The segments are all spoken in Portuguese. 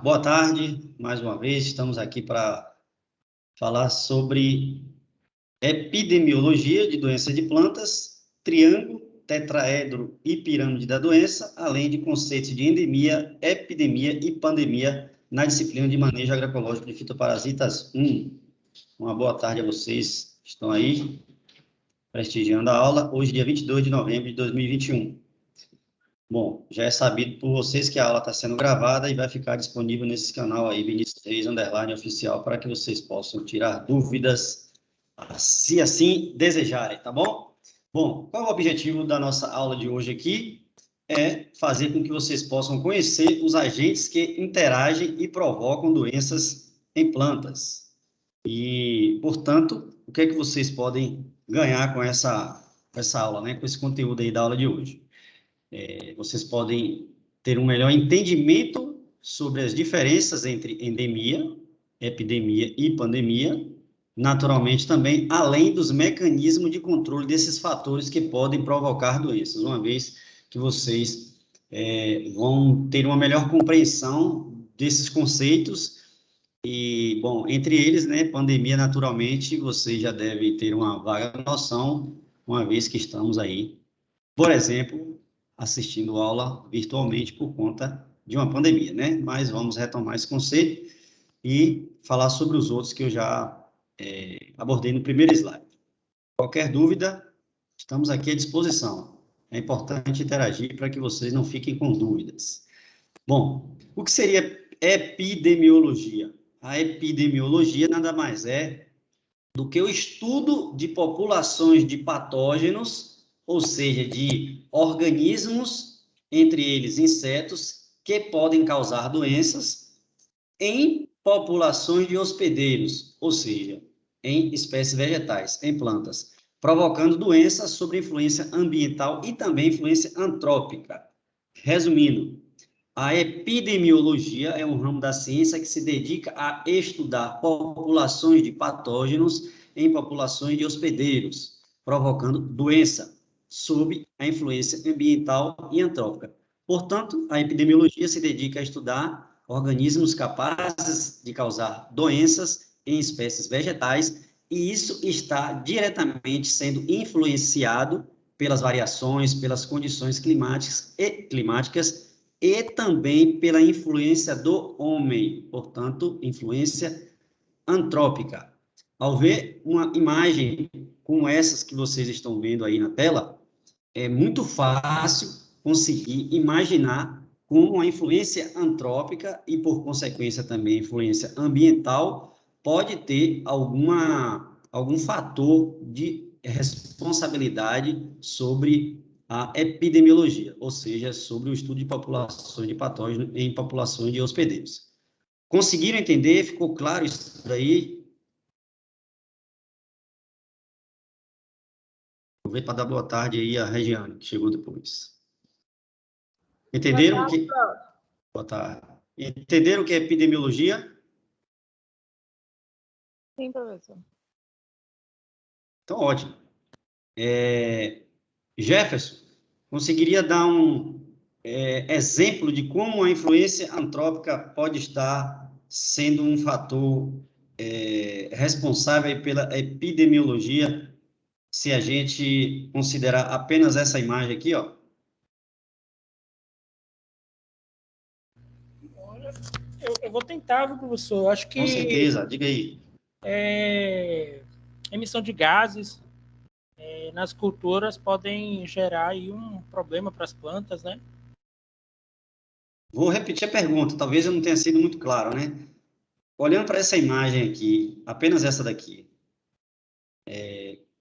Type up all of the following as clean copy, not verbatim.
Boa tarde, mais uma vez, estamos aqui para falar sobre epidemiologia de doenças de plantas, triângulo, tetraedro e pirâmide da doença, além de conceitos de endemia, epidemia e pandemia na disciplina de manejo agroecológico de fitoparasitas 1. Uma boa tarde a vocês que estão aí prestigiando a aula, hoje dia 22 de novembro de 2021. Bom, já é sabido por vocês que a aula está sendo gravada e vai ficar disponível nesse canal aí, Vinícius Reis, _ oficial, para que vocês possam tirar dúvidas, se assim desejarem, tá bom? Bom, qual é o objetivo da nossa aula de hoje aqui? É fazer com que vocês possam conhecer os agentes que interagem e provocam doenças em plantas. E, portanto, o que é que vocês podem ganhar com essa aula, né? Com esse conteúdo aí da aula de hoje? Vocês podem ter um melhor entendimento sobre as diferenças entre endemia, epidemia e pandemia, naturalmente também, além dos mecanismos de controle desses fatores que podem provocar doenças, uma vez que vocês vão ter uma melhor compreensão desses conceitos e, bom, entre eles, né, pandemia, naturalmente, vocês já devem ter uma vaga noção, uma vez que estamos aí, por exemplo, assistindo aula virtualmente por conta de uma pandemia, né? Mas vamos retomar esse conceito e falar sobre os outros que eu já abordei no primeiro slide. Qualquer dúvida, estamos aqui à disposição. É importante interagir para que vocês não fiquem com dúvidas. Bom, o que seria epidemiologia? A epidemiologia nada mais é do que o estudo de populações de patógenos, ou seja, de organismos, entre eles insetos, que podem causar doenças em populações de hospedeiros, ou seja, em espécies vegetais, em plantas, provocando doenças sob influência ambiental e também influência antrópica. Resumindo, a epidemiologia é um ramo da ciência que se dedica a estudar populações de patógenos em populações de hospedeiros, provocando doença sob a influência ambiental e antrópica. Portanto, a epidemiologia se dedica a estudar organismos capazes de causar doenças em espécies vegetais, e isso está diretamente sendo influenciado pelas variações, pelas condições climáticas e também pela influência do homem, portanto, influência antrópica. Ao ver uma imagem como essas que vocês estão vendo aí na tela, é muito fácil conseguir imaginar como a influência antrópica e, por consequência, também influência ambiental pode ter algum fator de responsabilidade sobre a epidemiologia, ou seja, sobre o estudo de populações de patógenos em populações de hospedeiros. Conseguiram entender? Ficou claro isso daí? Vou ver para dar boa tarde aí a Regiane, que chegou depois. Entenderam que... Boa tarde. Entenderam o que é epidemiologia? Sim, professor. Então, ótimo. Jefferson, conseguiria dar um exemplo de como a influência antrópica pode estar sendo um fator responsável pela epidemiologia, se a gente considerar apenas essa imagem aqui, ó? Eu vou tentar, viu, professor? Eu acho que... Com certeza, diga aí. Emissão de gases nas culturas podem gerar aí um problema para as plantas, né? Vou repetir a pergunta, talvez eu não tenha sido muito claro, né? Olhando para essa imagem aqui, apenas essa daqui,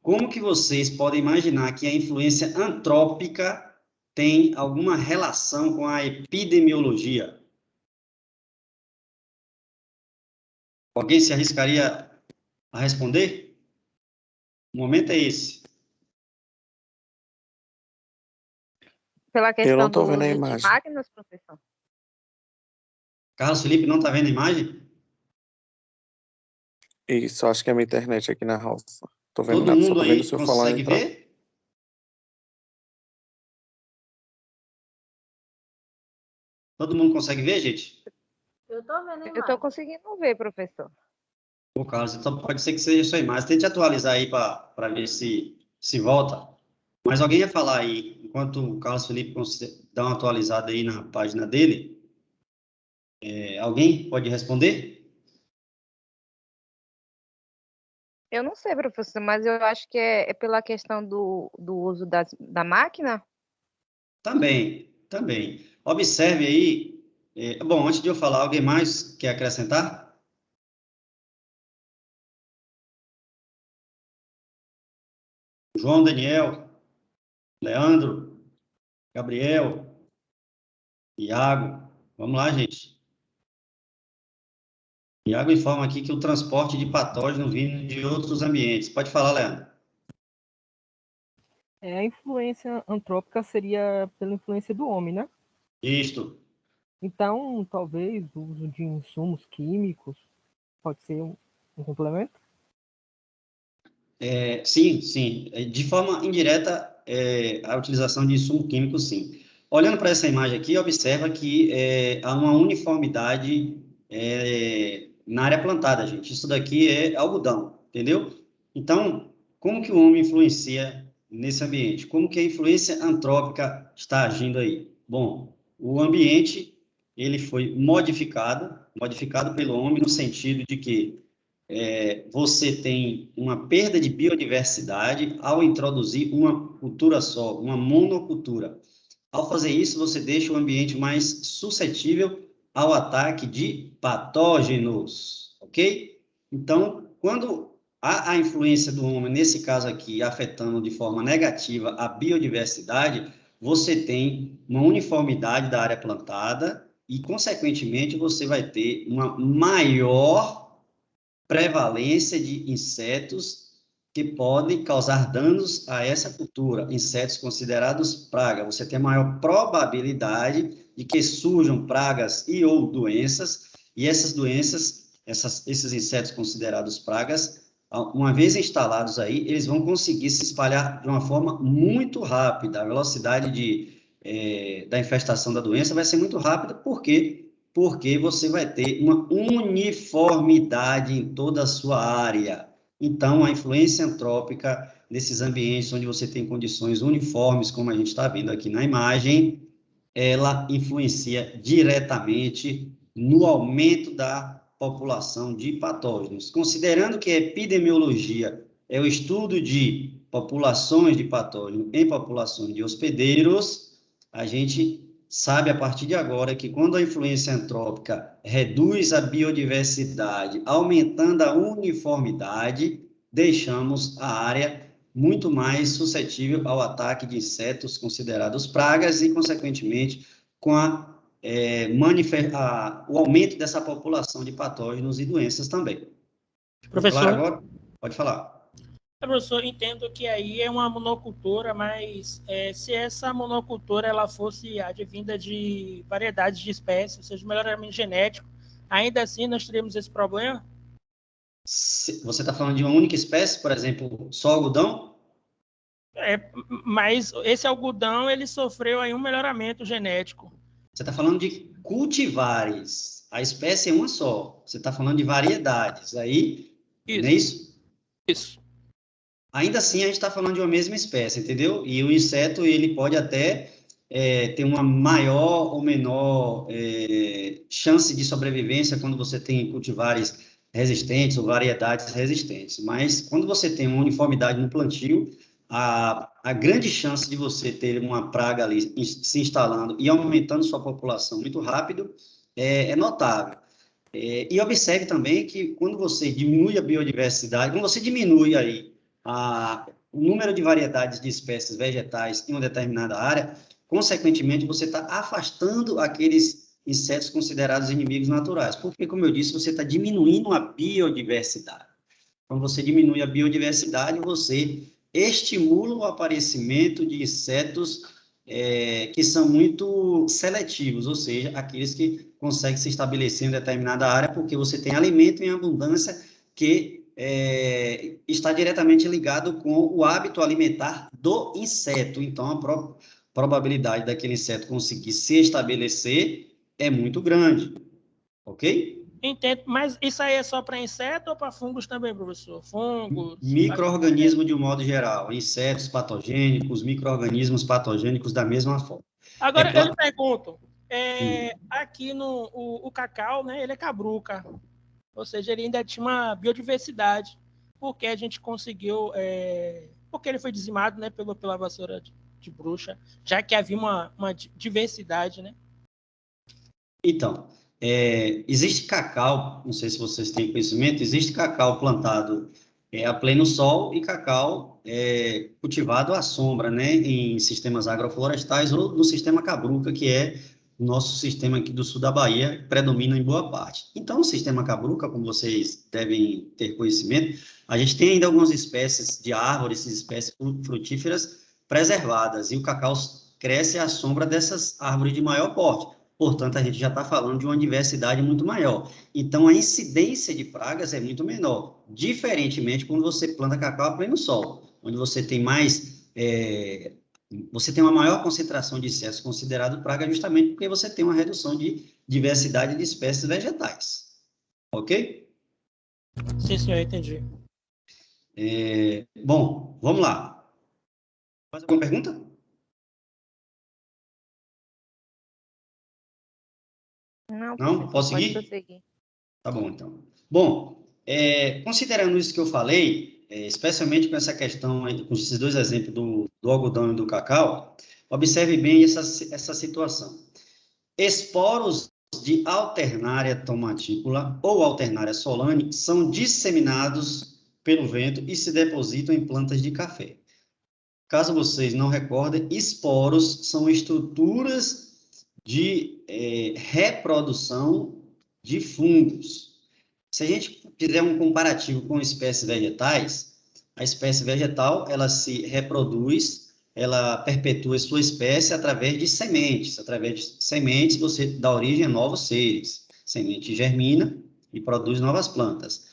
como que vocês podem imaginar que a influência antrópica tem alguma relação com a epidemiologia? Alguém se arriscaria a responder? O momento é esse. Pela questão Eu não estou do vendo a uso de imagem. máquinas, professor? Carlos Felipe não está vendo a imagem? Isso, acho que é a minha internet aqui na roça. Tô vendo Todo nada, só mundo tô vendo o aí senhor falando e consegue entrar. ver? Todo mundo consegue ver, gente? Eu tô vendo a Eu tô imagem. conseguindo ver, professor. Ô, Carlos, então pode ser que seja sua imagem. Tente atualizar aí para ver se volta. Mas alguém ia falar aí, enquanto o Carlos Felipe dá uma atualizada aí na página dele, alguém pode responder? Eu não sei, professor, mas eu acho que é pela questão do uso da máquina. Também, também. Observe aí. Bom, antes de eu falar, alguém mais quer acrescentar? João Daniel, Leandro, Gabriel, Iago. Vamos lá, gente. Iago informa aqui que o transporte de patógeno vindo de outros ambientes. Pode falar, Leandro. A influência antrópica seria pela influência do homem, né? Isto. Então, talvez o uso de insumos químicos pode ser um complemento. Sim, sim. De forma indireta, a utilização de insumo químico, sim. Olhando para essa imagem aqui, observa que há uma uniformidade na área plantada, gente. Isso daqui é algodão, entendeu? Então, como que o homem influencia nesse ambiente? Como que a influência antrópica está agindo aí? Bom, o ambiente, ele foi modificado pelo homem no sentido de que você tem uma perda de biodiversidade ao introduzir uma cultura só, uma monocultura. Ao fazer isso, você deixa o ambiente mais suscetível ao ataque de patógenos, ok? Então, quando há a influência do homem, nesse caso aqui, afetando de forma negativa a biodiversidade, você tem uma uniformidade da área plantada e, consequentemente, você vai ter uma maior prevalência de insetos que podem causar danos a essa cultura, insetos considerados praga. Você tem maior probabilidade de que surjam pragas e ou doenças, e essas doenças, esses insetos considerados pragas, uma vez instalados aí, eles vão conseguir se espalhar de uma forma muito rápida. A velocidade da infestação da doença vai ser muito rápida, porque você vai ter uma uniformidade em toda a sua área. Então, a influência antrópica nesses ambientes onde você tem condições uniformes, como a gente está vendo aqui na imagem, ela influencia diretamente no aumento da população de patógenos. Considerando que a epidemiologia é o estudo de populações de patógenos em populações de hospedeiros, a gente sabe a partir de agora que quando a influência antrópica reduz a biodiversidade, aumentando a uniformidade, deixamos a área muito mais suscetível ao ataque de insetos considerados pragas e, consequentemente, com o aumento dessa população de patógenos e doenças também. Professor, Claro, agora? Pode falar. professor, entendo que aí é uma monocultura, mas se essa monocultura ela fosse advinda de variedades de espécies, ou seja, melhoramento genético, ainda assim nós teríamos esse problema? Você está falando de uma única espécie, por exemplo, só algodão? Mas esse algodão ele sofreu aí um melhoramento genético. Você está falando de cultivares. A espécie é uma só. Você está falando de variedades. Aí, não é isso? Isso. Ainda assim, a gente está falando de uma mesma espécie, entendeu? E o inseto, ele pode até ter uma maior ou menor chance de sobrevivência quando você tem cultivares resistentes ou variedades resistentes. Mas quando você tem uma uniformidade no plantio, a grande chance de você ter uma praga ali se instalando e aumentando sua população muito rápido é notável. E observe também que quando você diminui a biodiversidade, quando você diminui aí o número de variedades de espécies vegetais em uma determinada área, consequentemente, você está afastando aqueles insetos considerados inimigos naturais. Porque, como eu disse, você está diminuindo a biodiversidade. Quando você diminui a biodiversidade, você estimula o aparecimento de insetos que são muito seletivos, ou seja, aqueles que conseguem se estabelecer em determinada área porque você tem alimento em abundância que está diretamente ligado com o hábito alimentar do inseto. Então, a probabilidade daquele inseto conseguir se estabelecer é muito grande. ok? Entendo, mas isso aí é só para inseto ou para fungos também, professor? Fungos, Micro-organismo de um modo geral, insetos patogênicos, micro-organismos patogênicos da mesma forma. É Agora, eu lhe claro. pergunto, aqui o cacau, né, ele é cabruca, ou seja, ele ainda tinha uma biodiversidade, porque a gente conseguiu, porque ele foi dizimado, né, pela vassoura de bruxa, já que havia uma diversidade, né? Então, existe cacau, não sei se vocês têm conhecimento, existe cacau plantado a pleno sol e cacau cultivado à sombra, né, em sistemas agroflorestais ou no sistema Cabruca, que é o nosso sistema aqui do sul da Bahia, predomina em boa parte. Então, o sistema Cabruca, como vocês devem ter conhecimento, a gente tem ainda algumas espécies de árvores, espécies frutíferas preservadas, e o cacau cresce à sombra dessas árvores de maior porte. Portanto, a gente já está falando de uma diversidade muito maior. Então, a incidência de pragas é muito menor, diferentemente quando você planta cacau a pleno sol, onde você tem você tem uma maior concentração de insetos considerado praga, justamente porque você tem uma redução de diversidade de espécies vegetais. Ok? Sim, senhor, entendi. Bom, vamos lá. Mais alguma pergunta? Não, Não? professor, Posso pode seguir? prosseguir. Tá bom, então. Bom, considerando isso que eu falei, especialmente com essa questão, aí, com esses dois exemplos do algodão e do cacau, observe bem essa situação. Esporos de Alternaria tomatícola ou Alternaria solane são disseminados pelo vento e se depositam em plantas de café. Caso vocês não recordem, esporos são estruturas de reprodução de fungos. Se a gente fizer um comparativo com espécies vegetais, a espécie vegetal, ela se reproduz, ela perpetua sua espécie através de sementes. Através de sementes, você dá origem a novos seres. Semente germina e produz novas plantas.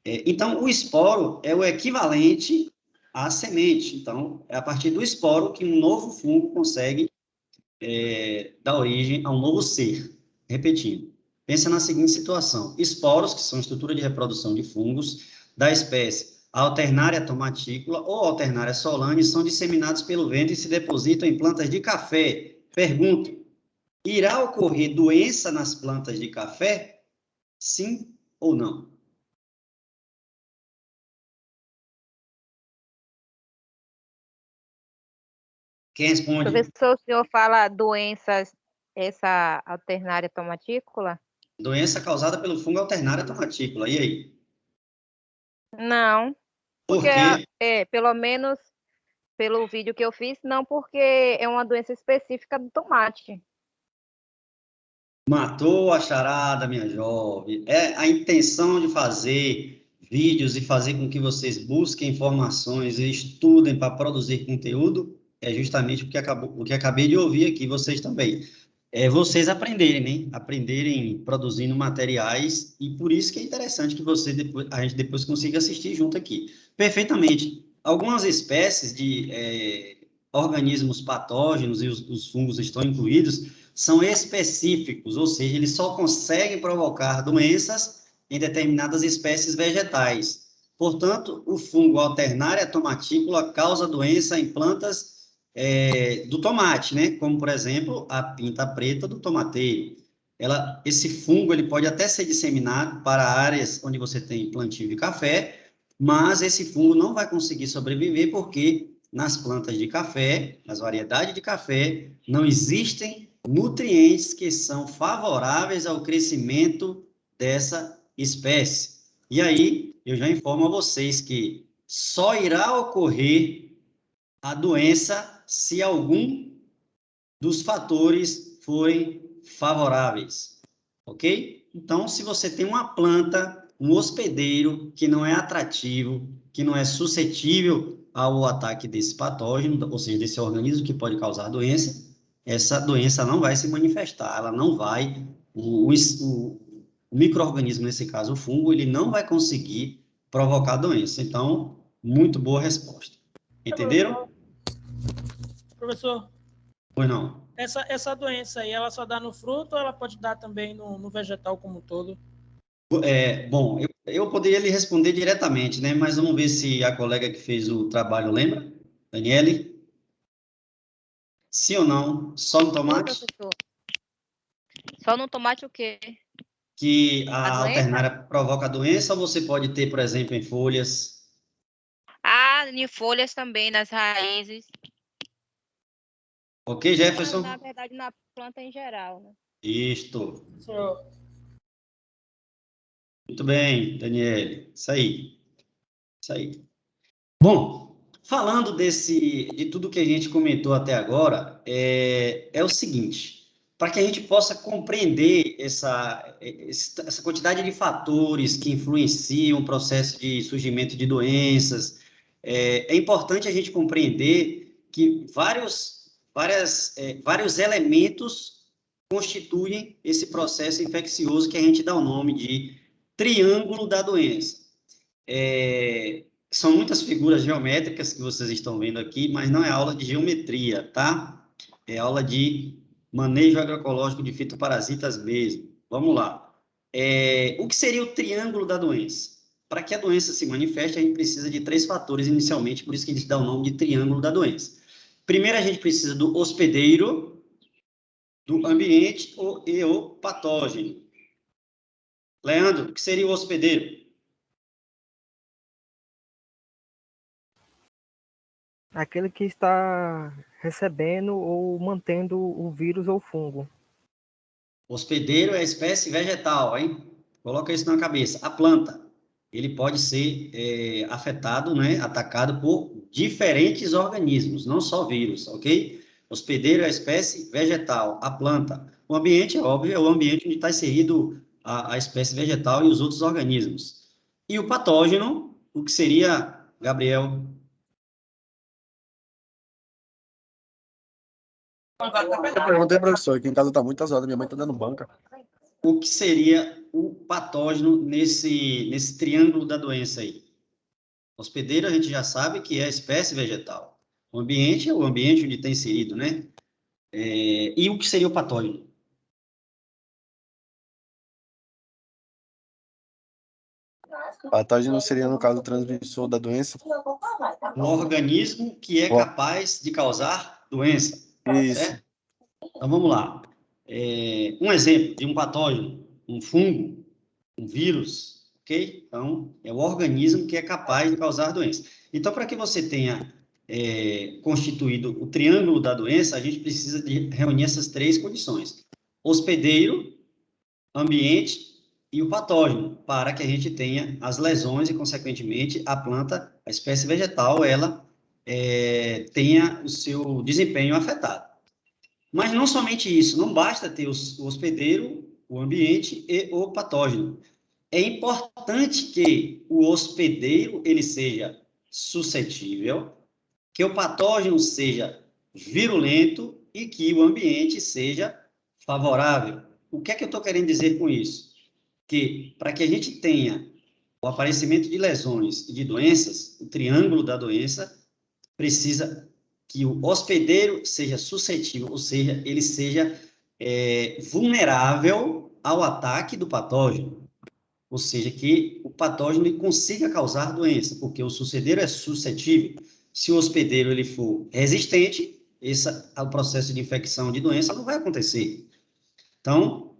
Então, o esporo é o equivalente à semente. Então, é a partir do esporo que um novo fungo consegue dar origem a um novo ser. Repetindo. Pensa na seguinte situação: esporos, que são estrutura de reprodução de fungos da espécie Alternaria tomatícola ou Alternaria solane, são disseminados pelo vento e se depositam em plantas de café. Pergunto: irá ocorrer doença nas plantas de café? Sim ou não? Quem responde? Professor, o senhor fala doenças, essa alternária tomatícola? Doença causada pelo fungo Alternaria tomatícola. E aí? Não, Por porque quê? pelo menos pelo vídeo que eu fiz, não, porque é uma doença específica do tomate. Matou a charada, minha jovem. É a intenção de fazer vídeos e fazer com que vocês busquem informações e estudem para produzir conteúdo, é justamente o que acabei de ouvir aqui, vocês também. É vocês aprenderem, né? Aprenderem produzindo materiais, e por isso que é interessante que a gente depois consiga assistir junto aqui. Perfeitamente. Algumas espécies de organismos patógenos, e os fungos estão incluídos, são específicos, ou seja, eles só conseguem provocar doenças em determinadas espécies vegetais. Portanto, o fungo Alternaria tomatícola causa doença em plantas do tomate, né? Como, por exemplo, a pinta preta do tomateiro. Esse fungo ele pode até ser disseminado para áreas onde você tem plantio de café, mas esse fungo não vai conseguir sobreviver porque nas plantas de café, nas variedades de café, não existem nutrientes que são favoráveis ao crescimento dessa espécie. E aí, eu já informo a vocês que só irá ocorrer a doença se algum dos fatores forem favoráveis, ok? Então, se você tem uma planta, um hospedeiro que não é atrativo, que não é suscetível ao ataque desse patógeno, ou seja, desse organismo que pode causar doença, essa doença não vai se manifestar, ela não vai, o micro-organismo, nesse caso o fungo, ele não vai conseguir provocar doença. Então, muito boa resposta. Entenderam? Professor, Pois não. Essa doença aí, ela só dá no fruto ou ela pode dar também no vegetal como um todo? Bom, eu poderia lhe responder diretamente, né? Mas vamos ver se a colega que fez o trabalho lembra. Daniele? Sim ou não? Só no Oi, tomate? professor. Só no tomate o quê? Que A a doença? alternária provoca a doença, ou você pode ter, por exemplo, em folhas? Ah, em folhas também, nas raízes. Ok, Na Jefferson? verdade, na planta em geral, né? Isto. Senhor, Muito bem, Daniele. Isso aí. Isso aí. Bom, falando de tudo que a gente comentou até agora, é o seguinte: para que a gente possa compreender essa quantidade de fatores que influenciam o processo de surgimento de doenças, é importante a gente compreender que vários elementos constituem esse processo infeccioso que a gente dá o nome de triângulo da doença. São muitas figuras geométricas que vocês estão vendo aqui, mas não é aula de geometria, tá? É aula de manejo agroecológico de fitoparasitas mesmo. Vamos lá. O que seria o triângulo da doença? Para que a doença se manifeste, a gente precisa de 3 fatores inicialmente, por isso que a gente dá o nome de triângulo da doença. Primeiro, a gente precisa do hospedeiro, do ambiente e o patógeno. Leandro, o que seria o hospedeiro? Aquele que está recebendo ou mantendo o vírus ou fungo. Hospedeiro é a espécie vegetal, hein? Coloca isso na cabeça. A planta, ele pode ser afetado, né, atacado por diferentes organismos, não só vírus, ok? Hospedeiro é a espécie vegetal. A planta. O ambiente, é óbvio, é o ambiente onde está inserido a espécie vegetal e os outros organismos. E o patógeno, o que seria, Gabriel? Eu perguntei, professor, aqui em casa tá muito azada, minha mãe tá dando banca. O que seria o patógeno nesse triângulo da doença aí? Hospedeiro a gente já sabe que é a espécie vegetal. O ambiente é o ambiente onde está inserido, né? E o que seria o patógeno? Patógeno seria, no caso, o transmissor da doença? Um organismo que é capaz de causar doença, Isso. certo? Então vamos lá. Um exemplo de um patógeno, um fungo, um vírus, ok? Então, é o organismo que é capaz de causar doença. Então, para que você tenha constituído o triângulo da doença, a gente precisa de reunir essas 3 condições: hospedeiro, ambiente e o patógeno, para que a gente tenha as lesões e, consequentemente, a planta, a espécie vegetal, ela tenha o seu desempenho afetado. Mas não somente isso, não basta ter o hospedeiro, o ambiente e o patógeno. É importante que o hospedeiro ele seja suscetível, que o patógeno seja virulento e que o ambiente seja favorável. O que é que eu estou querendo dizer com isso? Que para que a gente tenha o aparecimento de lesões e de doenças, o triângulo da doença, precisa que o hospedeiro seja suscetível, ou seja, ele seja vulnerável ao ataque do patógeno. Ou seja, que o patógeno consiga causar doença, porque o hospedeiro é suscetível. Se o hospedeiro ele for resistente, o processo de infecção de doença não vai acontecer. Então,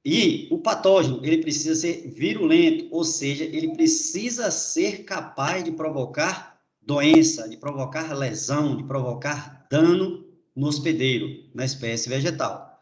e o patógeno, ele precisa ser virulento, ou seja, ele precisa ser capaz de provocar doença, de provocar lesão, de provocar dano no hospedeiro, na espécie vegetal.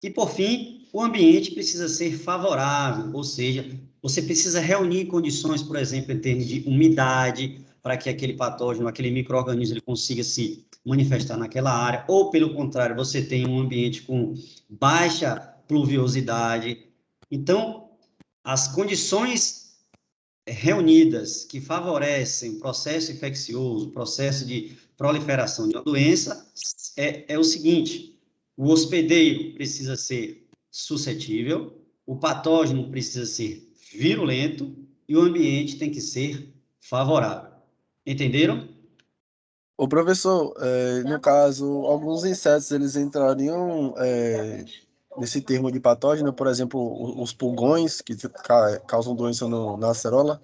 E, por fim, o ambiente precisa ser favorável, ou seja, você precisa reunir condições, por exemplo, em termos de umidade, para que aquele patógeno, aquele micro-organismo, ele consiga se manifestar naquela área, ou, pelo contrário, você tem um ambiente com baixa pluviosidade. Então, as condições reunidas que favorecem o processo infeccioso, o processo de proliferação de uma doença, é o seguinte: o hospedeiro precisa ser suscetível, o patógeno precisa ser virulento e o ambiente tem que ser favorável. Entenderam? Ô, professor, no caso, alguns insetos, eles entrariam nesse termo de patógeno, por exemplo, os pulgões, que causam doença na acerola.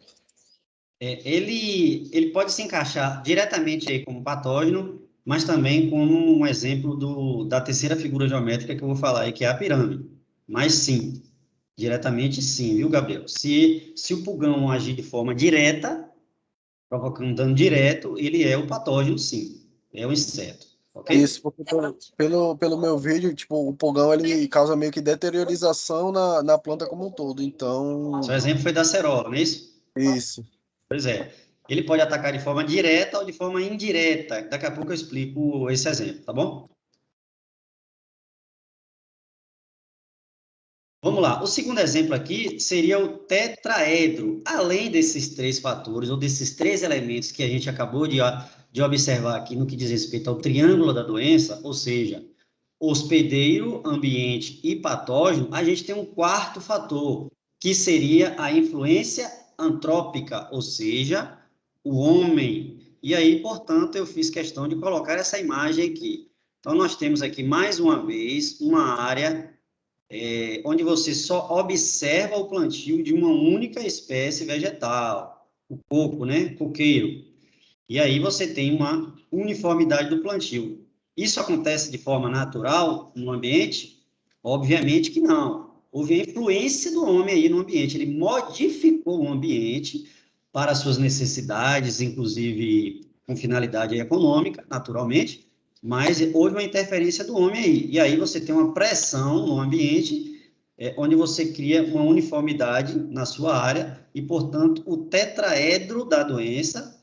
Ele pode se encaixar diretamente aí como patógeno, mas também como um exemplo da terceira figura geométrica que eu vou falar aí, que é a pirâmide. Mas sim, diretamente sim, viu, Gabriel? Se o pulgão agir de forma direta, provocando dano direto, ele é o patógeno, sim. É o inseto, ok? Isso, porque pelo meu vídeo, tipo, o pulgão, ele causa meio que deteriorização na planta como um todo. Então, Seu exemplo foi da acerola, não é isso? isso. Pois é. Ele pode atacar de forma direta ou de forma indireta. Daqui a pouco eu explico esse exemplo, tá bom? Vamos lá. O segundo exemplo aqui seria o tetraedro. Além desses três fatores, ou desses três elementos que a gente acabou de observar aqui no que diz respeito ao triângulo da doença, ou seja, hospedeiro, ambiente e patógeno, a gente tem um quarto fator, que seria a influência antrópica, ou seja, o homem. E aí, portanto, eu fiz questão de colocar essa imagem aqui. Então, nós temos aqui, mais uma vez, uma área onde você só observa o plantio de uma única espécie vegetal, o coco, né? Coqueiro. E aí você tem uma uniformidade do plantio. Isso acontece de forma natural no ambiente? Obviamente que não. Houve a influência do homem aí no ambiente. Ele modificou o ambiente para suas necessidades, inclusive com finalidade econômica, naturalmente, mas houve uma interferência do homem aí. E aí você tem uma pressão no ambiente, onde você cria uma uniformidade na sua área e, portanto, o tetraedro da doença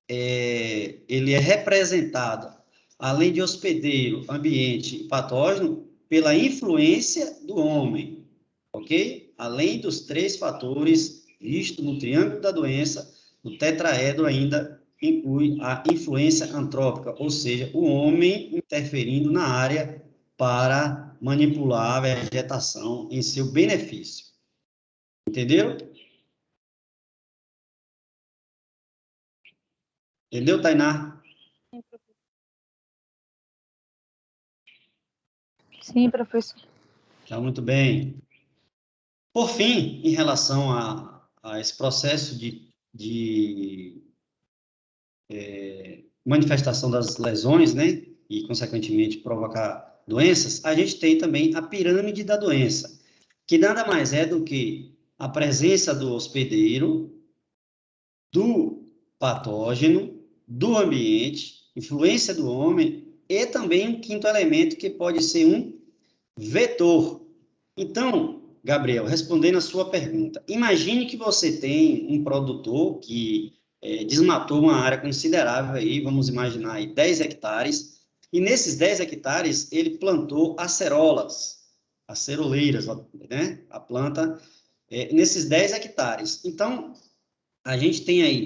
ele é representado, além de hospedeiro, ambiente e patógeno, pela influência do homem, ok? Além dos três fatores vistos no triângulo da doença, o tetraedro ainda inclui a influência antrópica, ou seja, o homem interferindo na área para manipular a vegetação em seu benefício. Entenderam? Entendeu, Tainá? Sim, professor. Tá muito bem. Por fim, em relação a esse processo de manifestação das lesões, né, e, consequentemente, provocar doenças, a gente tem também a pirâmide da doença, que nada mais é do que a presença do hospedeiro, do patógeno, do ambiente, influência do homem, e também um quinto elemento que pode ser um vetor. Então, Gabriel, respondendo a sua pergunta, imagine que você tem um produtor que desmatou uma área considerável aí, vamos imaginar aí 10 hectares, e nesses 10 hectares ele plantou acerolas, aceroleiras, né? A planta, nesses 10 hectares. Então, a gente tem aí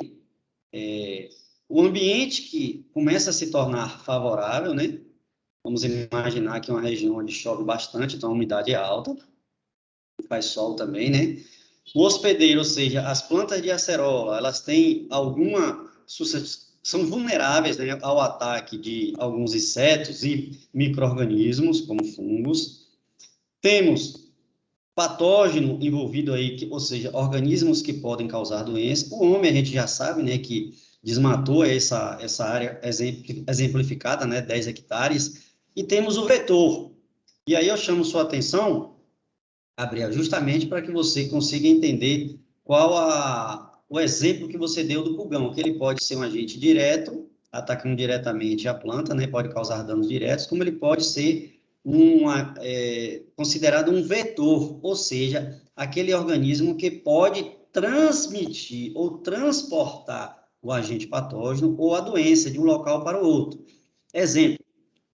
o ambiente que começa a se tornar favorável, né? Vamos imaginar que é uma região onde chove bastante, então a umidade é alta, faz sol também, né? O hospedeiro, ou seja, as plantas de acerola, elas têm são vulneráveis, né, ao ataque de alguns insetos e micro-organismos, como fungos. Temos patógeno envolvido aí, ou seja, organismos que podem causar doença. O homem, a gente já sabe, né, que desmatou essa área exemplificada, né, 10 hectares. E temos o vetor. E aí eu chamo sua atenção, Gabriel, justamente para que você consiga entender o exemplo que você deu do pulgão, que ele pode ser um agente direto, atacando diretamente a planta, né, pode causar danos diretos, como ele pode ser considerado um vetor, ou seja, aquele organismo que pode transmitir ou transportar o agente patógeno ou a doença de um local para o outro. Exemplo,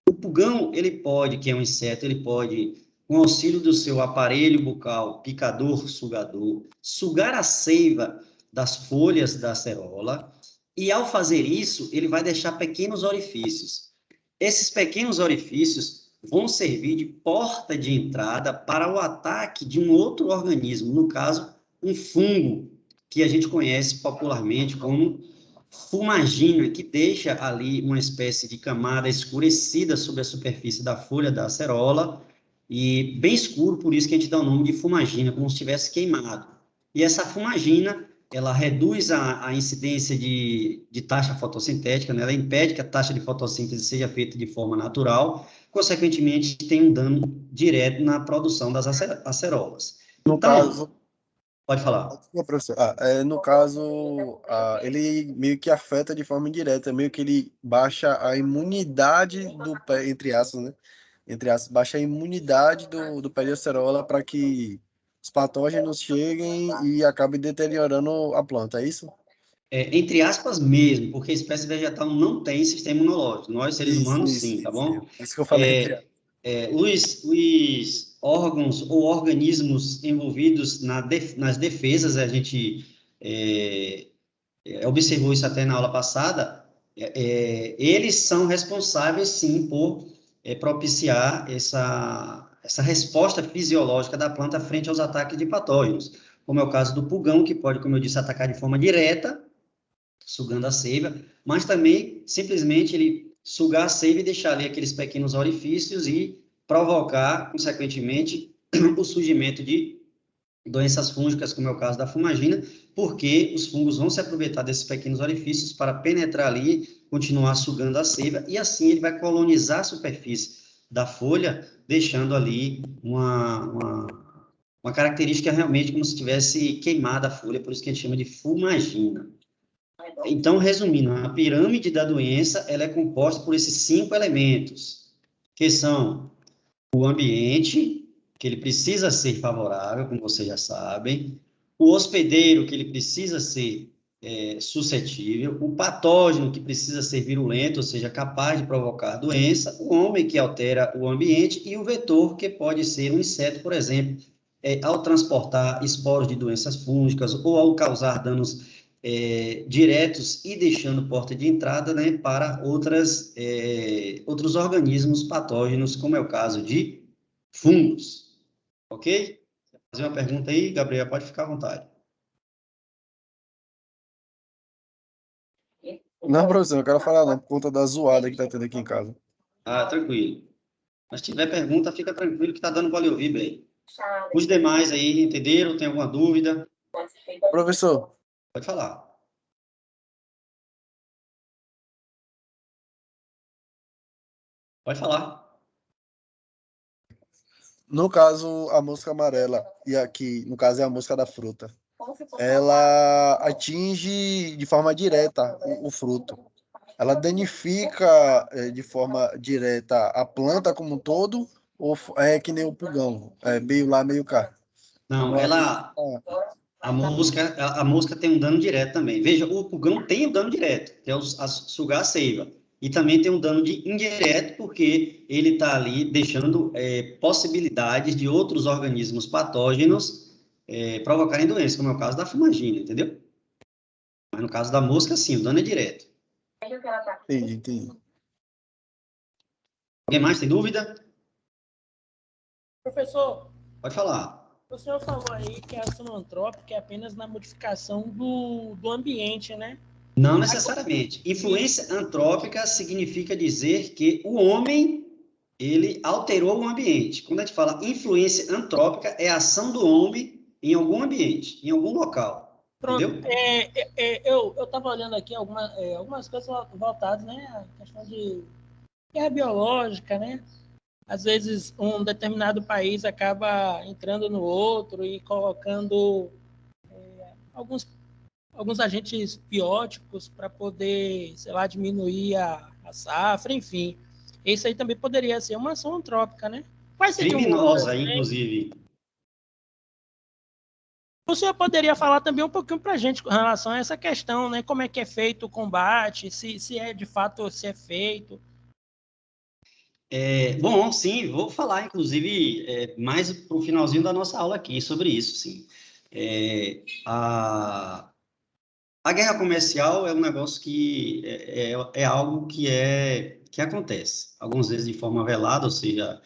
o pulgão, ele pode, que é um inseto, ele pode, com auxílio do seu aparelho bucal, picador, sugador, sugar a seiva das folhas da acerola, e ao fazer isso, ele vai deixar pequenos orifícios. Esses pequenos orifícios vão servir de porta de entrada para o ataque de um outro organismo, no caso, um fungo, que a gente conhece popularmente como fumagina, que deixa ali uma espécie de camada escurecida sobre a superfície da folha da acerola, e bem escuro, por isso que a gente dá o nome de fumagina, como se estivesse queimado. E essa fumagina, ela reduz a incidência de taxa fotossintética, né? Ela impede que a taxa de fotossíntese seja feita de forma natural, consequentemente tem um dano direto na produção das acerolas. No Então, caso, pode falar. desculpa, professor. No caso, ele meio que afeta de forma indireta, meio que ele baixa a imunidade do pé, entre aspas, né? Entre aspas, baixa a imunidade do pé de acerola para que os patógenos cheguem e acabem deteriorando a planta, é isso? Entre aspas mesmo, porque a espécie vegetal não tem sistema imunológico. Nós, seres humanos, sim, tá bom? Isso que eu falei entre aspas. Os órgãos ou organismos envolvidos nas defesas, a gente observou isso até na aula passada, eles são responsáveis, sim, por propiciar essa resposta fisiológica da planta frente aos ataques de patógenos, como é o caso do pulgão, que pode, como eu disse, atacar de forma direta, sugando a seiva, mas também, simplesmente, ele sugar a seiva e deixar ali aqueles pequenos orifícios e provocar, consequentemente, o surgimento de doenças fúngicas, como é o caso da fumagina, porque os fungos vão se aproveitar desses pequenos orifícios para penetrar ali, continuar sugando a seiva, e assim ele vai colonizar a superfície da folha, deixando ali uma característica realmente como se tivesse queimada a folha, por isso que a gente chama de fumagina. Então, resumindo, a pirâmide da doença, ela é composta por esses 5 elementos, que são o ambiente, que ele precisa ser favorável, como vocês já sabem, o hospedeiro, que ele precisa ser suscetível, o patógeno, que precisa ser virulento, ou seja, capaz de provocar doença, o homem, que altera o ambiente, e o vetor, que pode ser um inseto, por exemplo, ao transportar esporos de doenças fúngicas ou ao causar danos diretos e deixando porta de entrada, né, para outros organismos patógenos, como é o caso de fungos. Ok? Vou fazer uma pergunta aí, Gabriel, pode ficar à vontade. Não, professor, eu quero falar não, por conta da zoada que tá tendo aqui em casa. Tranquilo. Mas se tiver pergunta, fica tranquilo que tá dando para lhe ouvir bem. Os demais aí, entenderam? Tem alguma dúvida? Professor, Pode falar. Pode falar. no caso, a mosca amarela, e aqui, no caso, é a mosca da fruta, ela atinge de forma direta o fruto. Ela danifica de forma direta a planta como um todo, ou é que nem o pulgão, meio lá, meio cá? Não, a mosca tem um dano direto também. Veja, o pulgão tem um dano direto, que é sugar a seiva. E também tem um dano indireto, porque ele está ali deixando possibilidades de outros organismos patógenos provocarem doenças, como é o caso da fumagina, entendeu? Mas no caso da mosca, sim, o dano é direto. Entendi. Alguém mais tem dúvida? Professor, Pode falar. o senhor falou aí que a ação antrópica é apenas na modificação do ambiente, né? Não necessariamente. Influência antrópica significa dizer que o homem, ele alterou o ambiente. Quando a gente fala influência antrópica, é a ação do homem em algum ambiente, em algum local. Pronto. Entendeu? Eu estava olhando aqui algumas coisas voltadas, né? A questão de guerra biológica, né? Às vezes um determinado país acaba entrando no outro e colocando alguns agentes bióticos para poder, sei lá, diminuir a safra, enfim. Isso aí também poderia ser uma ação antrópica, né? Quais seriam Criminosa, outras, né? inclusive. O senhor poderia falar também um pouquinho para a gente com relação a essa questão, né? Como é que é feito o combate, se é de fato, se é feito. Bom, sim, vou falar, inclusive, mais para o finalzinho da nossa aula aqui sobre isso, sim. A guerra comercial é um negócio que é algo que acontece, algumas vezes de forma velada, ou seja,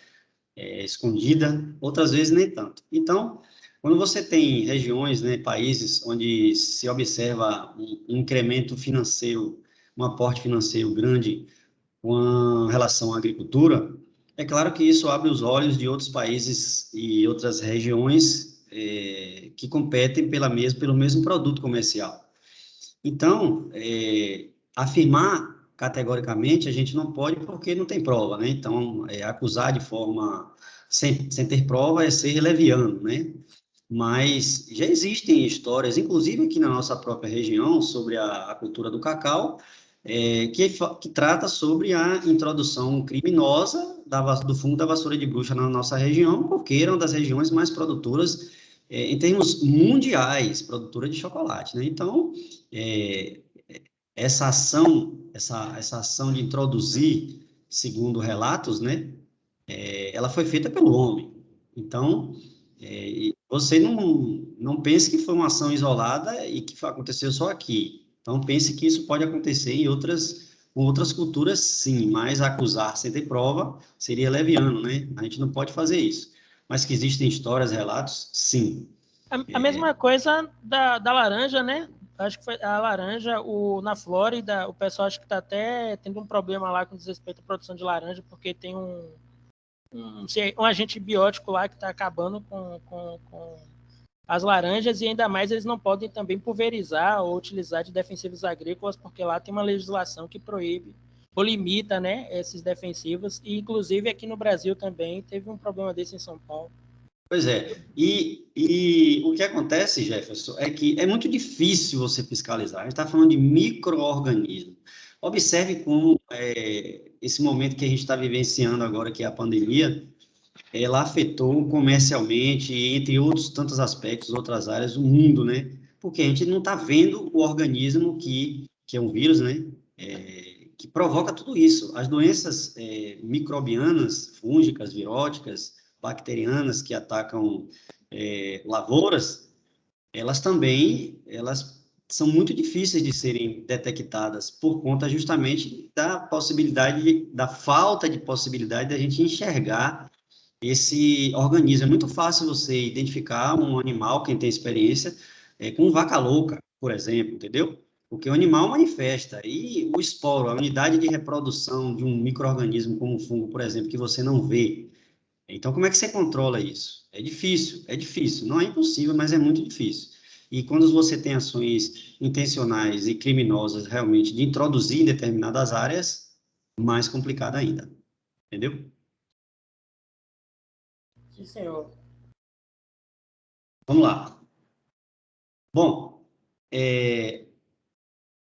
escondida, outras vezes nem tanto. Então, Quando você tem regiões, né, países onde se observa um incremento financeiro, um aporte financeiro grande com relação à agricultura, é claro que isso abre os olhos de outros países e outras regiões que competem pelo mesmo produto comercial. Então, afirmar categoricamente a gente não pode porque não tem prova, né? Então, acusar de forma sem ter prova é ser leviano, né? Mas já existem histórias, inclusive aqui na nossa própria região, sobre a cultura do cacau, que trata sobre a introdução criminosa do fungo da vassoura de bruxa na nossa região, porque era uma das regiões mais produtoras, em termos mundiais, produtora de chocolate, né? Então, é, essa ação de introduzir, segundo relatos, né, ela foi feita pelo homem. Então, você não pense que foi uma ação isolada e que aconteceu só aqui. Então, pense que isso pode acontecer com outras culturas, sim, mas acusar sem ter prova seria leviano, né? A gente não pode fazer isso. Mas que existem histórias, relatos, sim. A mesma coisa da laranja, né? Acho que foi a laranja, na Flórida, o pessoal acho que está até tendo um problema lá com respeito à produção de laranja, porque tem um agente biótico lá que está acabando com as laranjas, e ainda mais eles não podem também pulverizar ou utilizar de defensivos agrícolas, porque lá tem uma legislação que proíbe ou limita, né, esses defensivos, e inclusive aqui no Brasil também teve um problema desse em São Paulo. Pois é, e o que acontece, Jefferson, é que é muito difícil você fiscalizar. A gente está falando de micro-organismos. Observe como esse momento que a gente está vivenciando agora, que é a pandemia, ela afetou comercialmente, entre outros tantos aspectos, outras áreas, o mundo, né? Porque a gente não está vendo o organismo que é um vírus, né? Que provoca tudo isso. As doenças microbianas, fúngicas, viróticas, bacterianas que atacam lavouras, elas são muito difíceis de serem detectadas por conta justamente da falta de possibilidade da gente enxergar esse organismo. É muito fácil você identificar um animal, quem tem experiência, com vaca louca, por exemplo, entendeu? Porque o animal manifesta, e o esporo, a unidade de reprodução de um micro-organismo como um fungo, por exemplo, que você não vê. Então, como é que você controla isso? É difícil, não é impossível, mas é muito difícil. E quando você tem ações intencionais e criminosas realmente de introduzir em determinadas áreas, mais complicado ainda, entendeu? Sim, senhor. Vamos lá. Bom,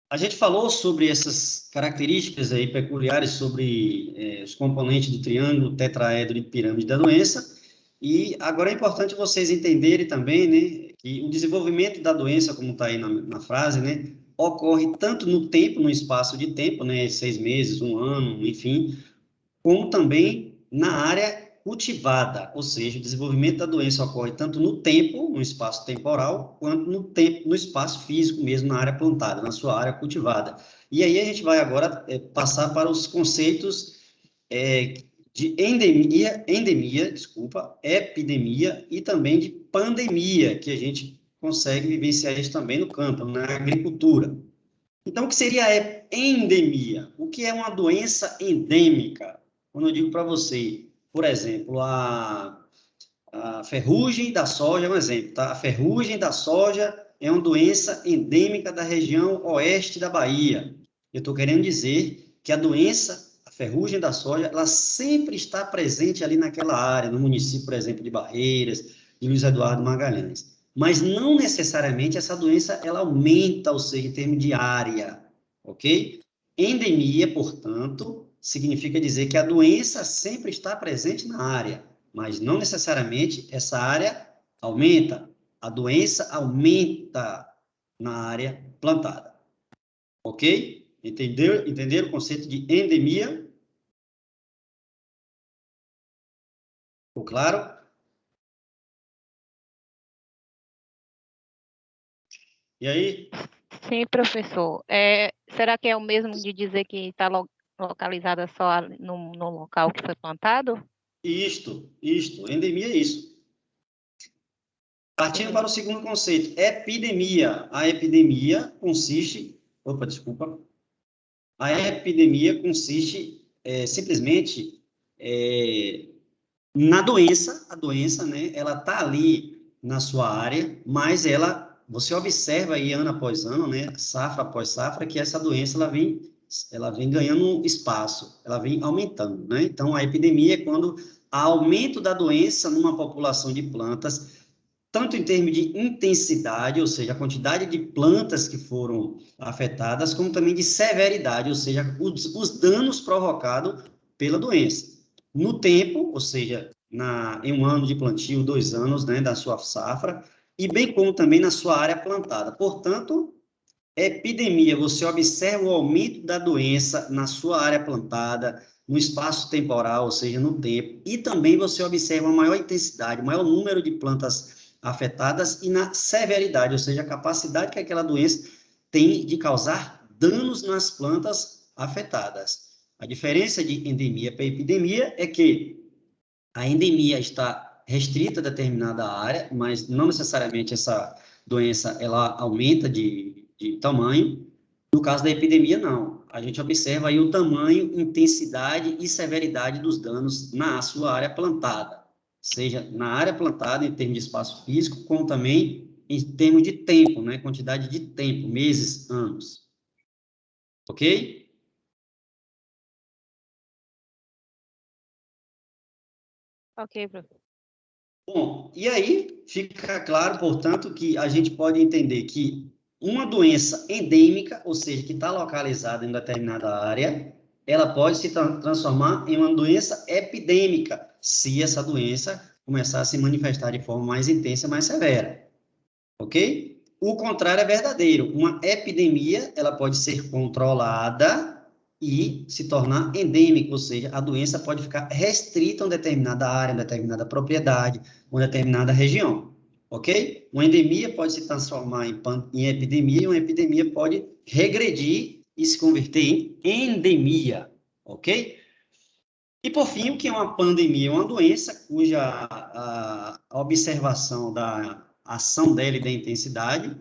a gente falou sobre essas características aí peculiares sobre os componentes do triângulo, tetraedro e pirâmide da doença, e agora é importante vocês entenderem também, né, que o desenvolvimento da doença, como está aí na frase, né, ocorre tanto no tempo, no espaço de tempo, né, 6 meses, um ano, enfim, como também na área cultivada, ou seja, o desenvolvimento da doença ocorre tanto no tempo, no espaço temporal, quanto no espaço físico mesmo, na área plantada, na sua área cultivada. E aí a gente vai agora passar para os conceitos de desculpa, epidemia e também de pandemia, que a gente consegue vivenciar isso também no campo, na agricultura. Então, o que seria a endemia? O que é uma doença endêmica? Quando eu digo para você, por exemplo, a ferrugem da soja é um exemplo, tá? A ferrugem da soja é uma doença endêmica da região oeste da Bahia. Eu estou querendo dizer que a ferrugem da soja, ela sempre está presente ali naquela área, no município, por exemplo, de Barreiras, de Luiz Eduardo Magalhães. Mas não necessariamente essa doença, ela aumenta, ou seja, em termos de área, ok? Endemia, portanto, significa dizer que a doença sempre está presente na área, mas não necessariamente essa área aumenta. A doença aumenta na área plantada. Ok? Entenderam o conceito de endemia? Ficou claro? E aí? Sim, professor. Será que é o mesmo de dizer que está localizada só no local que foi plantado? Endemia é isso. Partindo para o segundo conceito, epidemia. A epidemia consiste... Opa, desculpa. A epidemia consiste simplesmente na doença. A doença, né, ela está ali na sua área, mas você observa aí ano após ano, né, safra após safra, que essa doença ela vem ganhando espaço, ela vem aumentando, né? Então, a epidemia é quando há aumento da doença numa população de plantas, tanto em termos de intensidade, ou seja, a quantidade de plantas que foram afetadas, como também de severidade, ou seja, os danos provocados pela doença. No tempo, ou seja, em um ano de plantio, 2 anos, né, da sua safra, e bem como também na sua área plantada. Portanto, epidemia, você observa o aumento da doença na sua área plantada, no espaço temporal, ou seja, no tempo, e também você observa uma maior intensidade, maior número de plantas afetadas e na severidade, ou seja, a capacidade que aquela doença tem de causar danos nas plantas afetadas. A diferença de endemia para epidemia é que a endemia está restrita a determinada área, mas não necessariamente essa doença ela aumenta de tamanho. No caso da epidemia, não. A gente observa aí o tamanho, intensidade e severidade dos danos na sua área plantada, seja na área plantada em termos de espaço físico, como também em termos de tempo, né? Quantidade de tempo, meses, anos. Ok? Ok, professor. Bom, e aí fica claro, portanto, que a gente pode entender que uma doença endêmica, ou seja, que está localizada em determinada área, ela pode se transformar em uma doença epidêmica, se essa doença começar a se manifestar de forma mais intensa, mais severa, ok? O contrário é verdadeiro. Uma epidemia, ela pode ser controlada e se tornar endêmica, ou seja, a doença pode ficar restrita a uma determinada área, uma determinada propriedade, uma determinada região, ok? Uma endemia pode se transformar em epidemia e uma epidemia pode regredir e se converter em endemia, ok? E, por fim, o que é uma pandemia? Uma doença cuja a observação da ação dela e da intensidade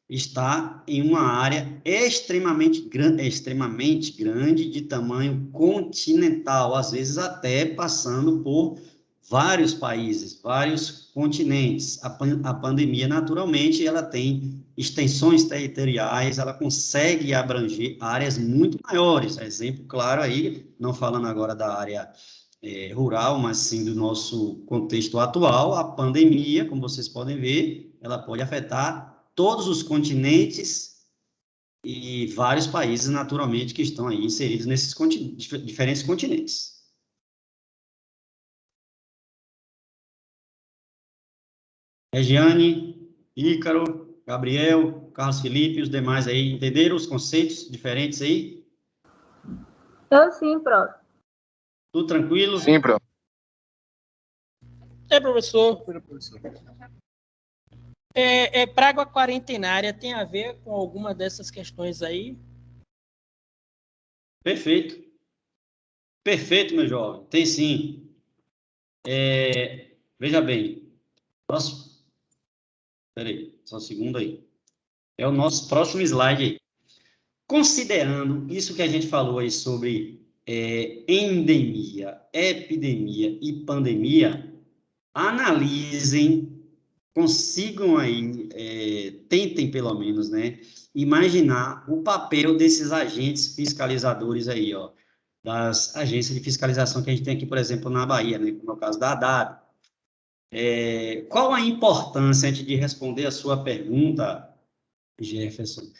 está em uma área extremamente grande, de tamanho continental, às vezes até passando por vários países, vários continentes. A pandemia, naturalmente, ela tem extensões territoriais, ela consegue abranger áreas muito maiores. Exemplo claro aí, não falando agora da área rural, mas sim do nosso contexto atual, a pandemia, como vocês podem ver, ela pode afetar todos os continentes e vários países, naturalmente, que estão aí inseridos nesses diferentes continentes. Regiane, Ícaro, Gabriel, Carlos Felipe, os demais aí, entenderam os conceitos diferentes aí? Eu sim, prof. Tudo tranquilo? Sim, prof. Professor. Praga quarentenária tem a ver com alguma dessas questões aí? Perfeito. Perfeito, meu jovem. Tem sim. Veja bem. Próximo. Espera aí, só um segundo aí. É o nosso próximo slide aí. Considerando isso que a gente falou aí sobre endemia, epidemia e pandemia, analisem, consigam aí, tentem pelo menos, né, imaginar o papel desses agentes fiscalizadores aí, ó, das agências de fiscalização que a gente tem aqui, por exemplo, na Bahia, né, como é o caso da ADAB. Qual a importância, antes de responder a sua pergunta, Jefferson,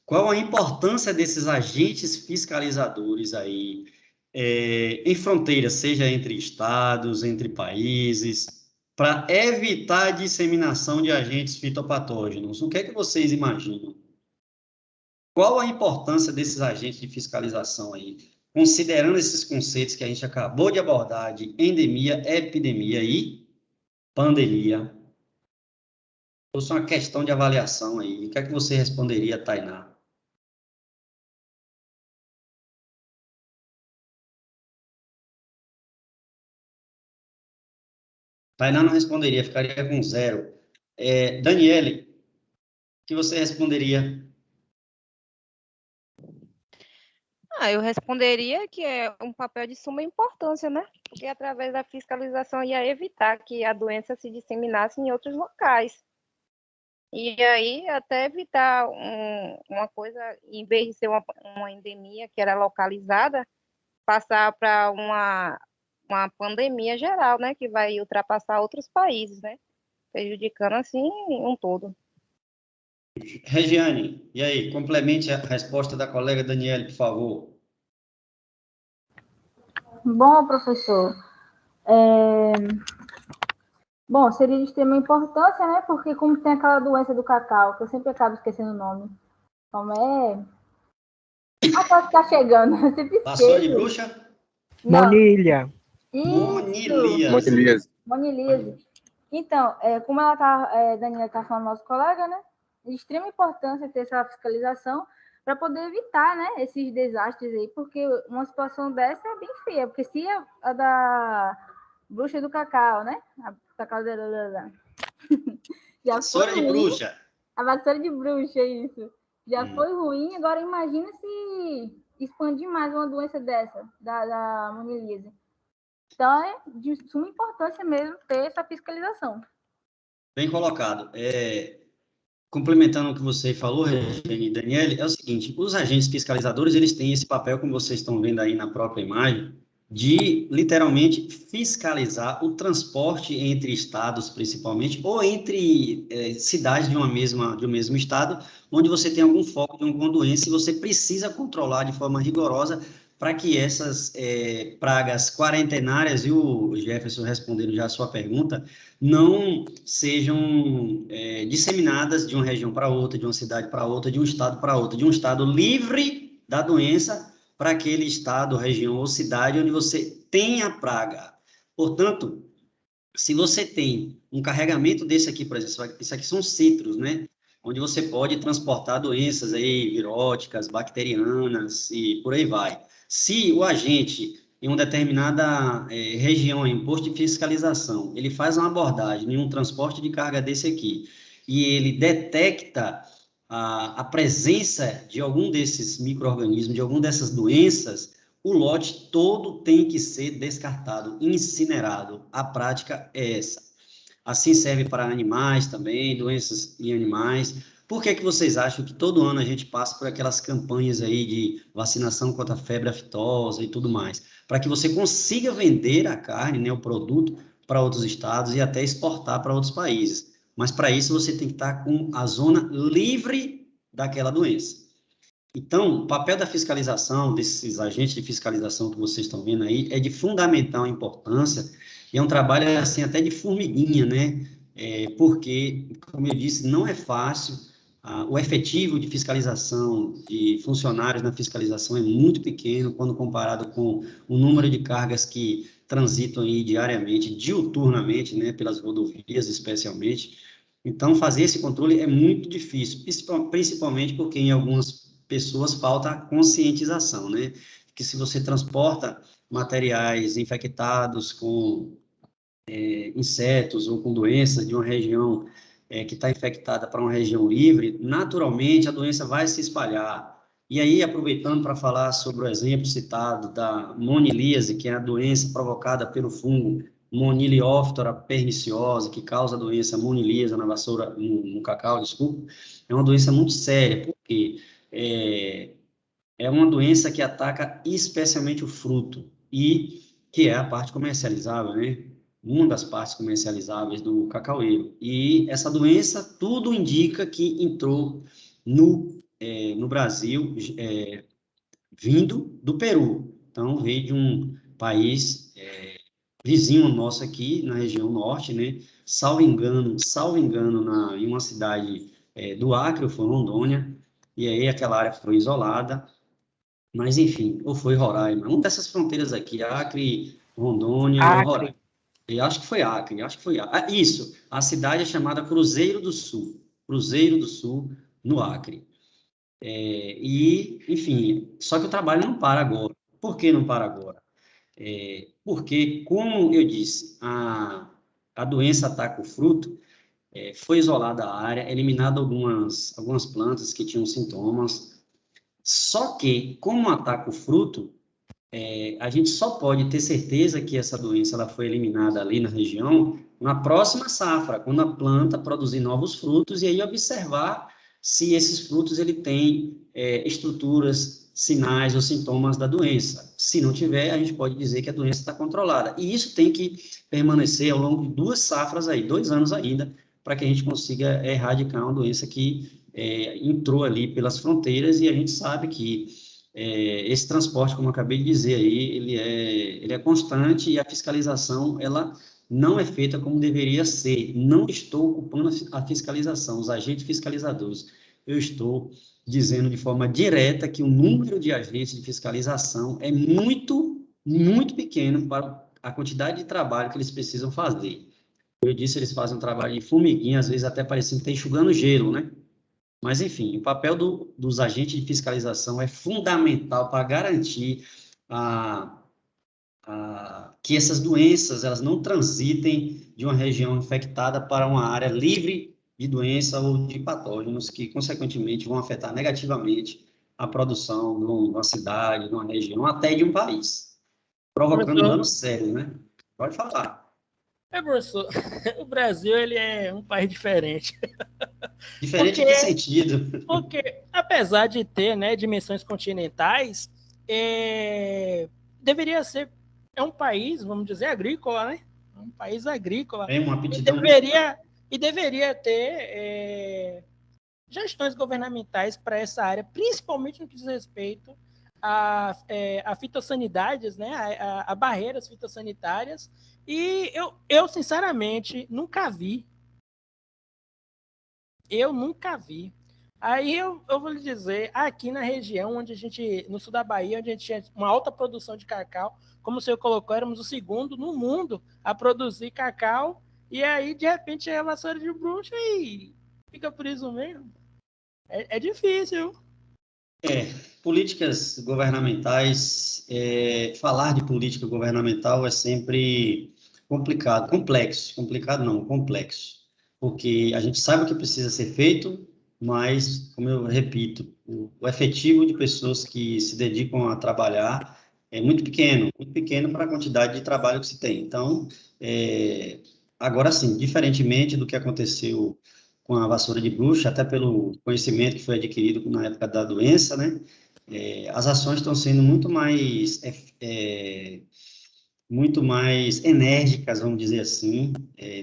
qual a importância desses agentes fiscalizadores aí em fronteiras, seja entre estados, entre países, para evitar a disseminação de agentes fitopatógenos? O que é que vocês imaginam? Qual a importância desses agentes de fiscalização aí, considerando esses conceitos que a gente acabou de abordar de endemia, epidemia e pandemia? Isso é uma questão de avaliação aí. O que é que você responderia, Tainá? Tainá não responderia, ficaria com 0. Daniele, o que você responderia? Eu responderia que é um papel de suma importância, né? Porque através da fiscalização ia evitar que a doença se disseminasse em outros locais. E aí até evitar uma coisa, em vez de ser uma endemia que era localizada, passar para uma pandemia geral, né? Que vai ultrapassar outros países, né? Prejudicando assim um todo. Regiane, e aí, complemente a resposta da colega Daniele, por favor. Bom, professor, bom, seria de extrema importância, né? Porque como tem aquela doença do cacau, que eu sempre acabo esquecendo o nome. Como é? Aquela que tá chegando, eu sempre Vassoura de esqueço. bruxa? Não, Monilha. isso, Monilíase. monilíase. Então, como ela tá, Daniela está falando, nosso colega, né? De extrema importância ter essa fiscalização para poder evitar, né, esses desastres aí, porque uma situação dessa é bem feia, porque se a da bruxa do cacau, né? A cacau já foi Vassoura de ruim, bruxa. a vassoura de bruxa, isso. Já foi ruim, agora imagina se expandir mais uma doença dessa, da monilíase. Então, é de suma importância mesmo ter essa fiscalização. Bem colocado. Complementando o que você falou, Regiane e Daniele, é o seguinte, os agentes fiscalizadores, eles têm esse papel, como vocês estão vendo aí na própria imagem, de, literalmente, fiscalizar o transporte entre estados, principalmente, ou entre cidades de um mesmo estado, onde você tem algum foco de alguma doença e você precisa controlar de forma rigorosa para que essas pragas quarentenárias, e o Jefferson respondendo já a sua pergunta, não sejam disseminadas de uma região para outra, de uma cidade para outra, de um estado para outra, de um estado livre da doença para aquele estado, região ou cidade onde você tem a praga. Portanto, se você tem um carregamento desse aqui, por exemplo, isso aqui são citros, né? Onde você pode transportar doenças aí, viróticas, bacterianas e por aí vai. Se o agente em uma determinada região, em posto de fiscalização, ele faz uma abordagem em um transporte de carga desse aqui, e ele detecta a presença de algum desses micro-organismos, de alguma dessas doenças, o lote todo tem que ser descartado, incinerado. A prática é essa. Assim serve para animais também, doenças em animais. Por que vocês acham que todo ano a gente passa por aquelas campanhas aí de vacinação contra a febre aftosa e tudo mais? Para que você consiga vender a carne, né, o produto, para outros estados e até exportar para outros países. Mas para isso você tem que estar com a zona livre daquela doença. Então, o papel da fiscalização, desses agentes de fiscalização que vocês estão vendo aí, é de fundamental importância, e é um trabalho, assim, até de formiguinha, né? Porque, como eu disse, não é fácil, o efetivo de fiscalização, de funcionários na fiscalização é muito pequeno, quando comparado com o número de cargas que transitam aí diariamente, diuturnamente, né, pelas rodovias, especialmente. Então, fazer esse controle é muito difícil, principalmente porque em algumas pessoas falta a conscientização, né? Que se você transporta materiais infectados com insetos ou com doenças de uma região que está infectada para uma região livre, naturalmente a doença vai se espalhar. E aí, aproveitando para falar sobre o exemplo citado da monilíase, que é a doença provocada pelo fungo Monilióftora perniciosa, que causa a doença monilíase na vassoura, no cacau, desculpa, é uma doença muito séria, porque é uma doença que ataca especialmente o fruto e que é a parte comercializável, né? Uma das partes comercializáveis do cacaueiro. E essa doença, tudo indica que entrou no Brasil, vindo do Peru. Então, veio de um país vizinho nosso aqui, na região norte, né? Salvo engano, em uma cidade do Acre, ou foi Rondônia, e aí aquela área foi isolada, mas, enfim, ou foi Roraima, uma dessas fronteiras aqui, Acre, Rondônia ou Acre. Roraima. Eu acho que foi Acre, acho que foi Acre. Ah, isso, a cidade é chamada Cruzeiro do Sul, no Acre. Enfim, só que o trabalho não para agora. Por que não para agora? Porque, como eu disse, a doença ataca o fruto, Foi isolada a área, eliminado algumas plantas que tinham sintomas. Só que, como ataca o fruto, a gente só pode ter certeza que essa doença ela foi eliminada ali na região na próxima safra, quando a planta produzir novos frutos, e aí observar se esses frutos ele tem estruturas, sinais ou sintomas da doença. Se não tiver, a gente pode dizer que a doença está controlada. E isso tem que permanecer ao longo de 2 safras aí, 2 anos ainda, para que a gente consiga erradicar uma doença que entrou ali pelas fronteiras, e a gente sabe que esse transporte, como eu acabei de dizer aí, ele é constante, e a fiscalização, ela não é feita como deveria ser. Não estou ocupando a fiscalização, os agentes fiscalizadores. Eu estou dizendo de forma direta que o número de agentes de fiscalização é muito, muito pequeno para a quantidade de trabalho que eles precisam fazer. Como eu disse, eles fazem um trabalho de formiguinha, às vezes até parecendo que está enxugando gelo, né? Mas, enfim, o papel dos agentes de fiscalização é fundamental para garantir que essas doenças elas não transitem de uma região infectada para uma área livre de doença ou de patógenos que, consequentemente, vão afetar negativamente a produção de uma cidade, de uma região, até de um país, provocando danos sérios, né? Pode falar. Professor, o Brasil ele é um país diferente. Diferente em que sentido? Porque, apesar de ter, né, dimensões continentais, deveria ser um país, vamos dizer, agrícola, né? Um país agrícola. É uma aptidão E deveria ter gestões governamentais para essa área, principalmente no que diz respeito a fitossanidades, né? A barreiras fitossanitárias. E eu, sinceramente, nunca vi. Eu nunca vi. Aí eu vou lhe dizer, aqui na região, no sul da Bahia, onde a gente tinha uma alta produção de cacau, como o senhor colocou, éramos o segundo no mundo a produzir cacau, e aí, de repente, é a vassoura de bruxa e fica por isso mesmo. É difícil. Políticas governamentais, falar de política governamental é sempre complicado, complicado não, complexo, porque a gente sabe o que precisa ser feito, mas, como eu repito, o efetivo de pessoas que se dedicam a trabalhar é muito pequeno para a quantidade de trabalho que se tem. Então, agora sim, diferentemente do que aconteceu com a vassoura de bruxa, até pelo conhecimento que foi adquirido na época da doença, né? As ações estão sendo muito mais enérgicas, vamos dizer assim,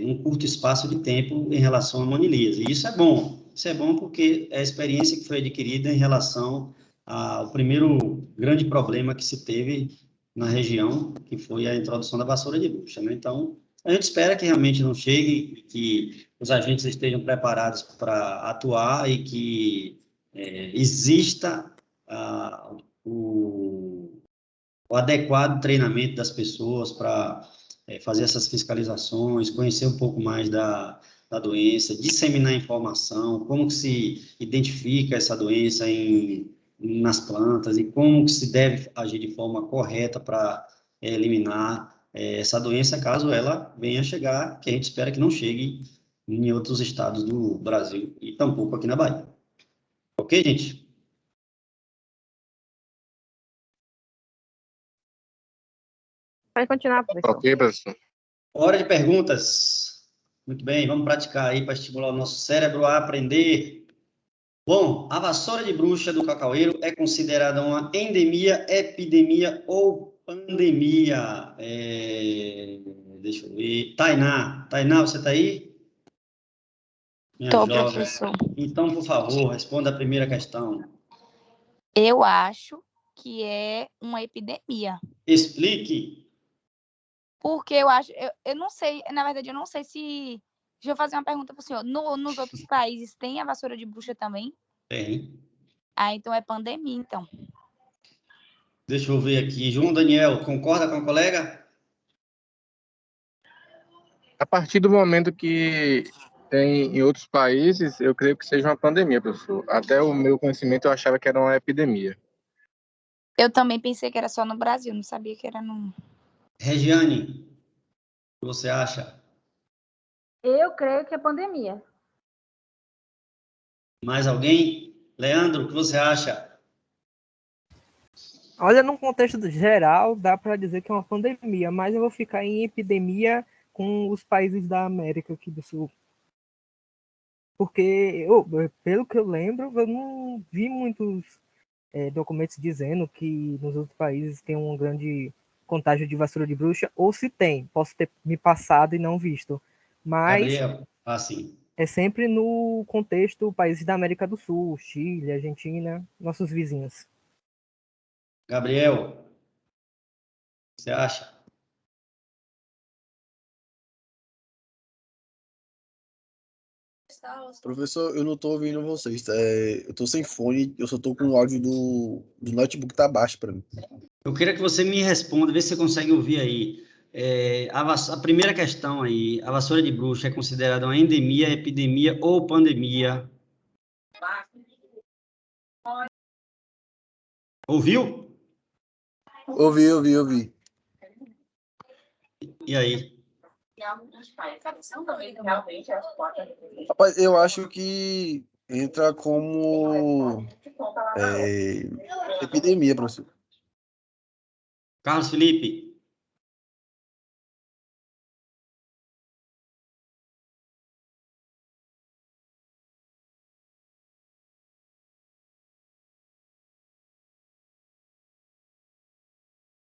num curto espaço de tempo em relação à monilias. E isso é bom. Isso é bom porque é a experiência que foi adquirida em relação ao primeiro grande problema que se teve na região, que foi a introdução da vassoura de bruxa, né? Então, a gente espera que realmente não chegue, que os agentes estejam preparados para atuar e que exista o adequado treinamento das pessoas para fazer essas fiscalizações, conhecer um pouco mais da doença, disseminar informação, como que se identifica essa doença nas plantas e como que se deve agir de forma correta para eliminar essa doença, caso ela venha a chegar, que a gente espera que não chegue em outros estados do Brasil e tampouco aqui na Bahia. Ok, gente? Pode continuar, professor. Ok, professor. Hora de perguntas. Muito bem, vamos praticar aí para estimular o nosso cérebro a aprender. Bom, a vassoura de bruxa do cacaueiro é considerada uma endemia, epidemia ou pandemia? Deixa eu ver. Tainá, você está aí? Minha Tô, jovem. professor. Então, por favor, responda a primeira questão. Eu acho que é uma epidemia. Explique. Porque eu não sei, na verdade, eu não sei se. Deixa eu fazer uma pergunta para o senhor. Nos outros países tem a vassoura de bruxa também? Tem. Ah, então é pandemia, então. Deixa eu ver aqui. João Daniel, concorda com a colega? A partir do momento que tem em outros países, eu creio que seja uma pandemia, professor. Até o meu conhecimento eu achava que era uma epidemia. Eu também pensei que era só no Brasil, não sabia que era no. Regiane, o que você acha? Eu creio que é pandemia. Mais alguém? Leandro, o que você acha? Olha, num contexto geral, dá para dizer que é uma pandemia, mas eu vou ficar em epidemia com os países da América aqui do Sul. Porque, pelo que eu lembro, eu não vi muitos documentos dizendo que nos outros países tem um grande contágio de vassoura de bruxa, ou se tem, posso ter me passado e não visto. Mas Gabriel, assim. é sempre no contexto países da América do Sul, Chile, Argentina, nossos vizinhos. Gabriel, o que você acha? Professor, eu não estou ouvindo vocês. Eu estou sem fone, eu só estou com o áudio do notebook tá baixo para mim. Eu queria que você me responda, vê se você consegue ouvir aí. A primeira questão aí, a vassoura de bruxa é considerada uma endemia, epidemia ou pandemia? Ouviu? Ouvi. E aí? Rapaz, eu acho que entra como epidemia, professor. Carlos Felipe?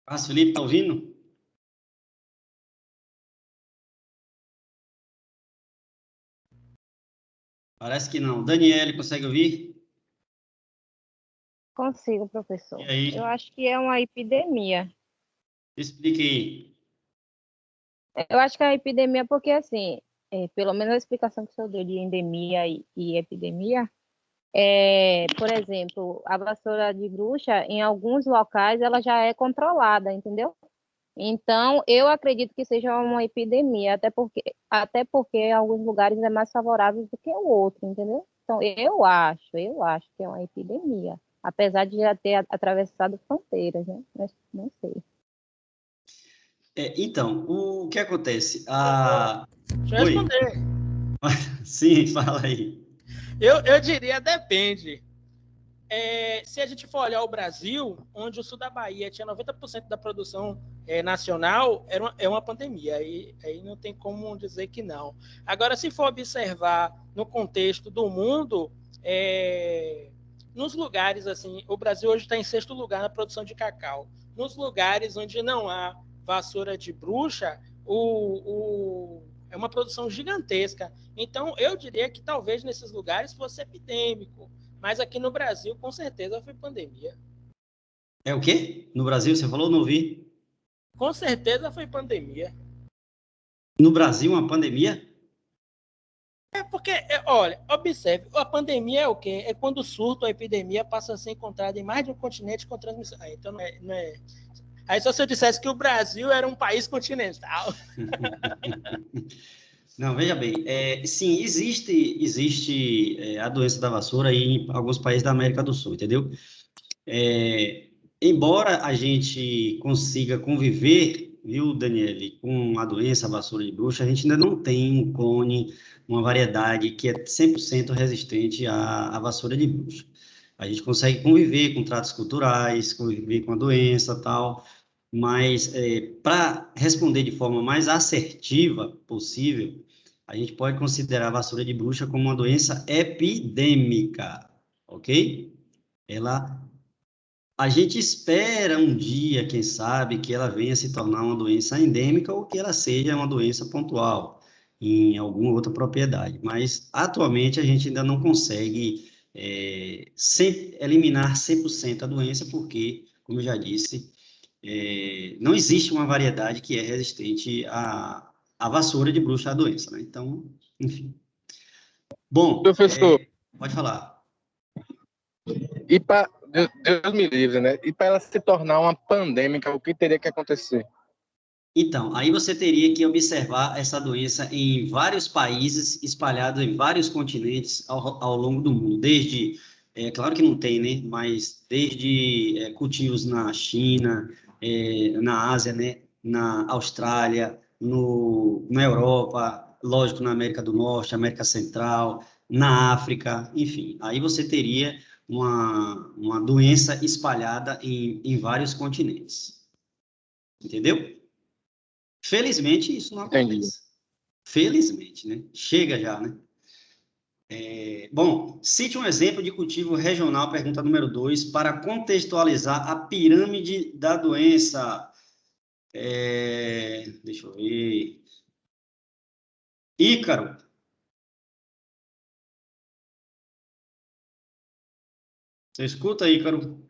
Carlos Felipe, tá ouvindo? Parece que não. Daniele, consegue ouvir? Consigo, professor. E aí? Eu acho que é uma epidemia. Explique aí. Eu acho que é uma epidemia porque, assim, pelo menos a explicação que o senhor deu de endemia e epidemia, por exemplo, a vassoura de bruxa, em alguns locais, ela já é controlada, entendeu? Então, eu acredito que seja uma epidemia, até porque em alguns lugares é mais favorável do que o outro, entendeu? Então, eu acho que é uma epidemia, apesar de já ter atravessado fronteiras, né? Mas não sei. Então, o que acontece? Deixa eu Oi? responder. Sim, fala aí. Eu diria depende. Se a gente for olhar o Brasil, onde o sul da Bahia tinha 90% da produção nacional, é uma pandemia. Aí não tem como dizer que não. Agora, se for observar no contexto do mundo, nos lugares assim, o Brasil hoje está em 6º lugar na produção de cacau. Nos lugares onde não há vassoura de bruxa, é uma produção gigantesca. Então, eu diria que talvez nesses lugares fosse epidêmico. Mas aqui no Brasil, com certeza, foi pandemia. É o quê? No Brasil, você falou? Não ouvi. Com certeza foi pandemia. No Brasil, uma pandemia? Porque, olha, observe, a pandemia é o quê? É quando o surto, a epidemia passa a ser encontrada em mais de um continente com transmissão. Então não é. Aí só se eu dissesse que o Brasil era um país continental. Não, veja bem, sim, existe a doença da vassoura em alguns países da América do Sul, entendeu? Embora a gente consiga conviver, viu, Daniele, com a doença, a vassoura de bruxa, a gente ainda não tem um clone, uma variedade que é 100% resistente à vassoura de bruxa. A gente consegue conviver com tratos culturais, conviver com a doença, tal, mas para responder de forma mais assertiva possível, a gente pode considerar a vassoura de bruxa como uma doença epidêmica, ok? A gente espera um dia, quem sabe, que ela venha se tornar uma doença endêmica ou que ela seja uma doença pontual em alguma outra propriedade, mas atualmente a gente ainda não consegue eliminar 100% a doença porque, como eu já disse, não existe uma variedade que é resistente à vassoura de bruxa, à doença, né? Então, enfim. Bom, Professor, pode falar. e para Deus me livre, né? E para ela se tornar uma pandêmica, o que teria que acontecer? Então, aí você teria que observar essa doença em vários países, espalhados em vários continentes ao longo do mundo, desde, claro que não tem, né, mas desde cultivos na China, na Ásia, né, na Austrália, na Europa, lógico, na América do Norte, América Central, na África, enfim. Aí você teria uma doença espalhada em vários continentes. Entendeu? Felizmente, isso não Entendi. acontece. Felizmente, né? Chega já, né? Bom, cite um exemplo de cultivo regional, pergunta número 2, para contextualizar a pirâmide da doença. Deixa eu ver. Ícaro. Você escuta, Ícaro?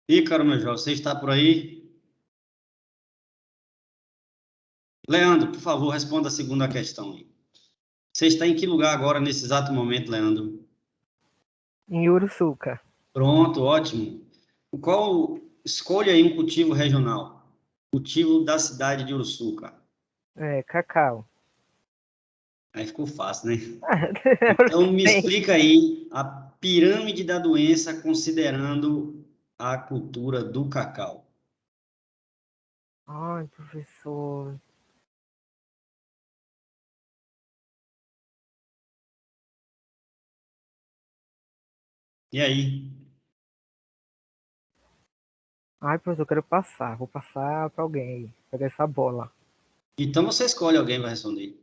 Ícaro, meu jovem, você está por aí? Leandro, por favor, responda a segunda questão. Você está em que lugar agora, nesse exato momento, Leandro? Em Uruçuca. Pronto, ótimo. Escolha aí um cultivo regional. Cultivo da cidade de Uruçuca. Cacau. Aí ficou fácil, né? Então, me explica aí a pirâmide da doença considerando a cultura do cacau. Ai, professor. E aí? Ai, professor, eu quero passar. Vou passar para alguém aí. Pegar essa bola. Então, você escolhe alguém para responder.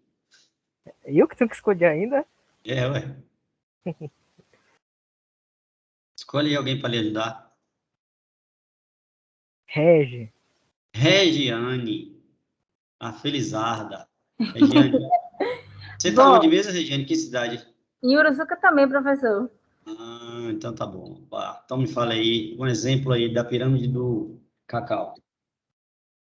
Eu que tenho que escolher ainda? Ué. Escolhe aí alguém para lhe ajudar. Regiane. A Felizarda. Regiane. Você está Bom, onde mesmo, Regiane? Que cidade? em Uruçuca também, professor. Então tá bom. Então me fala aí um exemplo aí da pirâmide do cacau.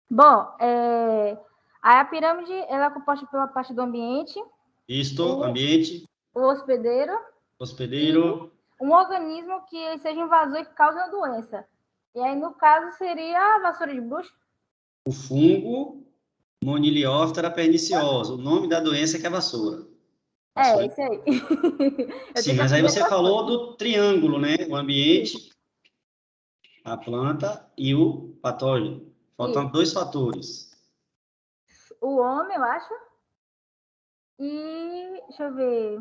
Bom, aí a pirâmide ela é composta pela parte do ambiente, Isto, ambiente, o hospedeiro, hospedeiro, um organismo que seja invasor e que cause a doença. E aí, no caso, seria a vassoura de bruxa. o fungo, Moniliófera perniciosa. O nome da doença é que é vassoura. Vassoura. Isso aí. Sim, mas aí você falou do triângulo, né? O ambiente, a planta e o patógeno. Faltam dois fatores. O homem, eu acho. E, deixa eu ver.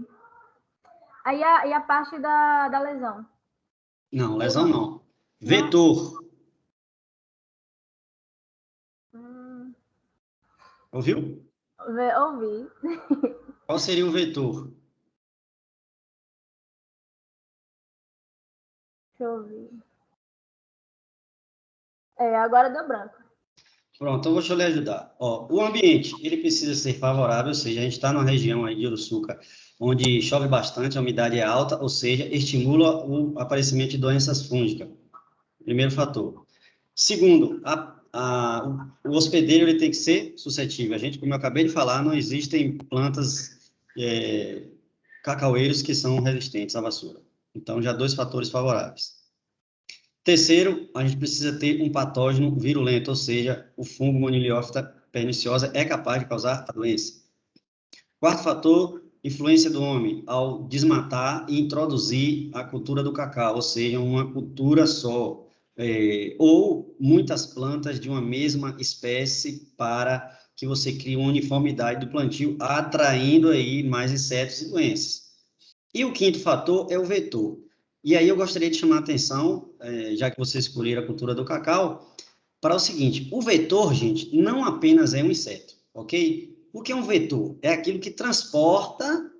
Aí a parte da lesão. Não, lesão não. Vetor. Ouviu? Ouvi. Qual seria o vetor? Deixa eu ver. Agora deu branco. Pronto, então deixa eu lhe ajudar. Ó, o ambiente, ele precisa ser favorável, ou seja, a gente está numa região aí de Uruçuca, onde chove bastante, a umidade é alta, ou seja, estimula o aparecimento de doenças fúngicas. Primeiro fator. Segundo, o hospedeiro ele tem que ser suscetível. A gente, como eu acabei de falar, não existem plantas cacaueiros que são resistentes à vassoura. Então, já dois fatores favoráveis. Terceiro, a gente precisa ter um patógeno virulento, ou seja, o fungo Moniliófita perniciosa é capaz de causar a doença. Quarto fator, influência do homem ao desmatar e introduzir a cultura do cacau, ou seja, uma cultura só, ou muitas plantas de uma mesma espécie para que você crie uma uniformidade do plantio, atraindo aí mais insetos e doenças. E o quinto fator é o vetor. E aí eu gostaria de chamar a atenção, já que vocês escolheram a cultura do cacau, para o seguinte: o vetor, gente, não apenas é um inseto, ok? O que é um vetor? É aquilo que transporta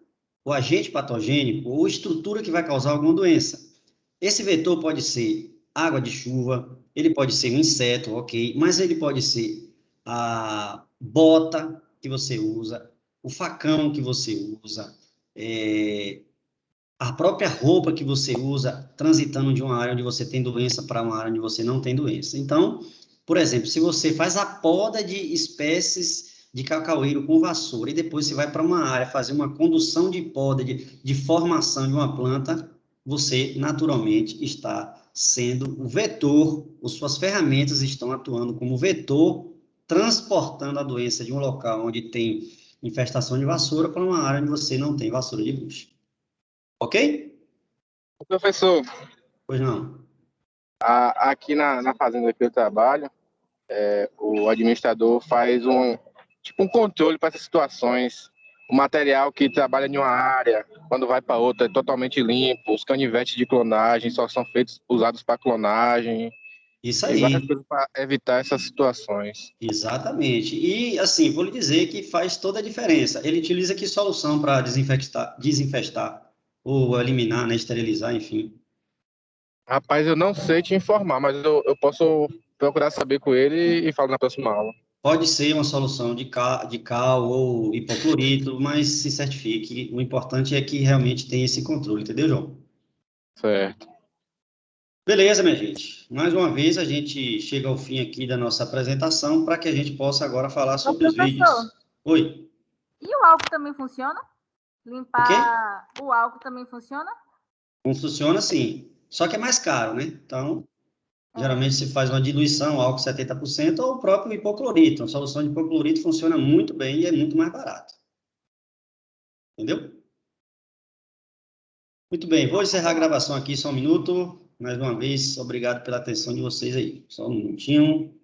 o agente patogênico ou estrutura que vai causar alguma doença. Esse vetor pode ser água de chuva, ele pode ser um inseto, ok? Mas ele pode ser a bota que você usa, o facão que você usa, a própria roupa que você usa transitando de uma área onde você tem doença para uma área onde você não tem doença. Então, por exemplo, se você faz a poda de espécies de cacaueiro com vassoura e depois você vai para uma área fazer uma condução de poda, de formação de uma planta, você naturalmente está sendo o vetor, as suas ferramentas estão atuando como vetor, transportando a doença de um local onde tem infestação de vassoura para uma área onde você não tem vassoura de bruxa. Ok? Professor, Pois não. aqui na fazenda que eu trabalho, o administrador faz um controle para essas situações. O material que trabalha em uma área, quando vai para outra, é totalmente limpo. Os canivetes de clonagem só são usados para clonagem. Isso E várias aí, coisas para evitar essas situações. exatamente. E, assim, vou lhe dizer que faz toda a diferença. Ele utiliza que solução para desinfestar ou eliminar, né, esterilizar, enfim. Rapaz, eu não sei te informar, mas eu posso procurar saber com ele e falar na próxima aula. Pode ser uma solução de cal ou hipoclorito, mas se certifique. O importante é que realmente tenha esse controle, entendeu, João? Certo. Beleza, minha gente. Mais uma vez, a gente chega ao fim aqui da nossa apresentação para que a gente possa agora falar Ô, sobre os professor, vídeos. Oi. e o álcool também funciona? O quê? Limpar o álcool também funciona? Funciona sim. Só que é mais caro, né? Então, É. geralmente se faz uma diluição, álcool 70%, ou o próprio hipoclorito. A solução de hipoclorito funciona muito bem e é muito mais barato. Entendeu? Muito bem, vou encerrar a gravação aqui só um minuto. Mais uma vez, obrigado pela atenção de vocês aí. Só um minutinho.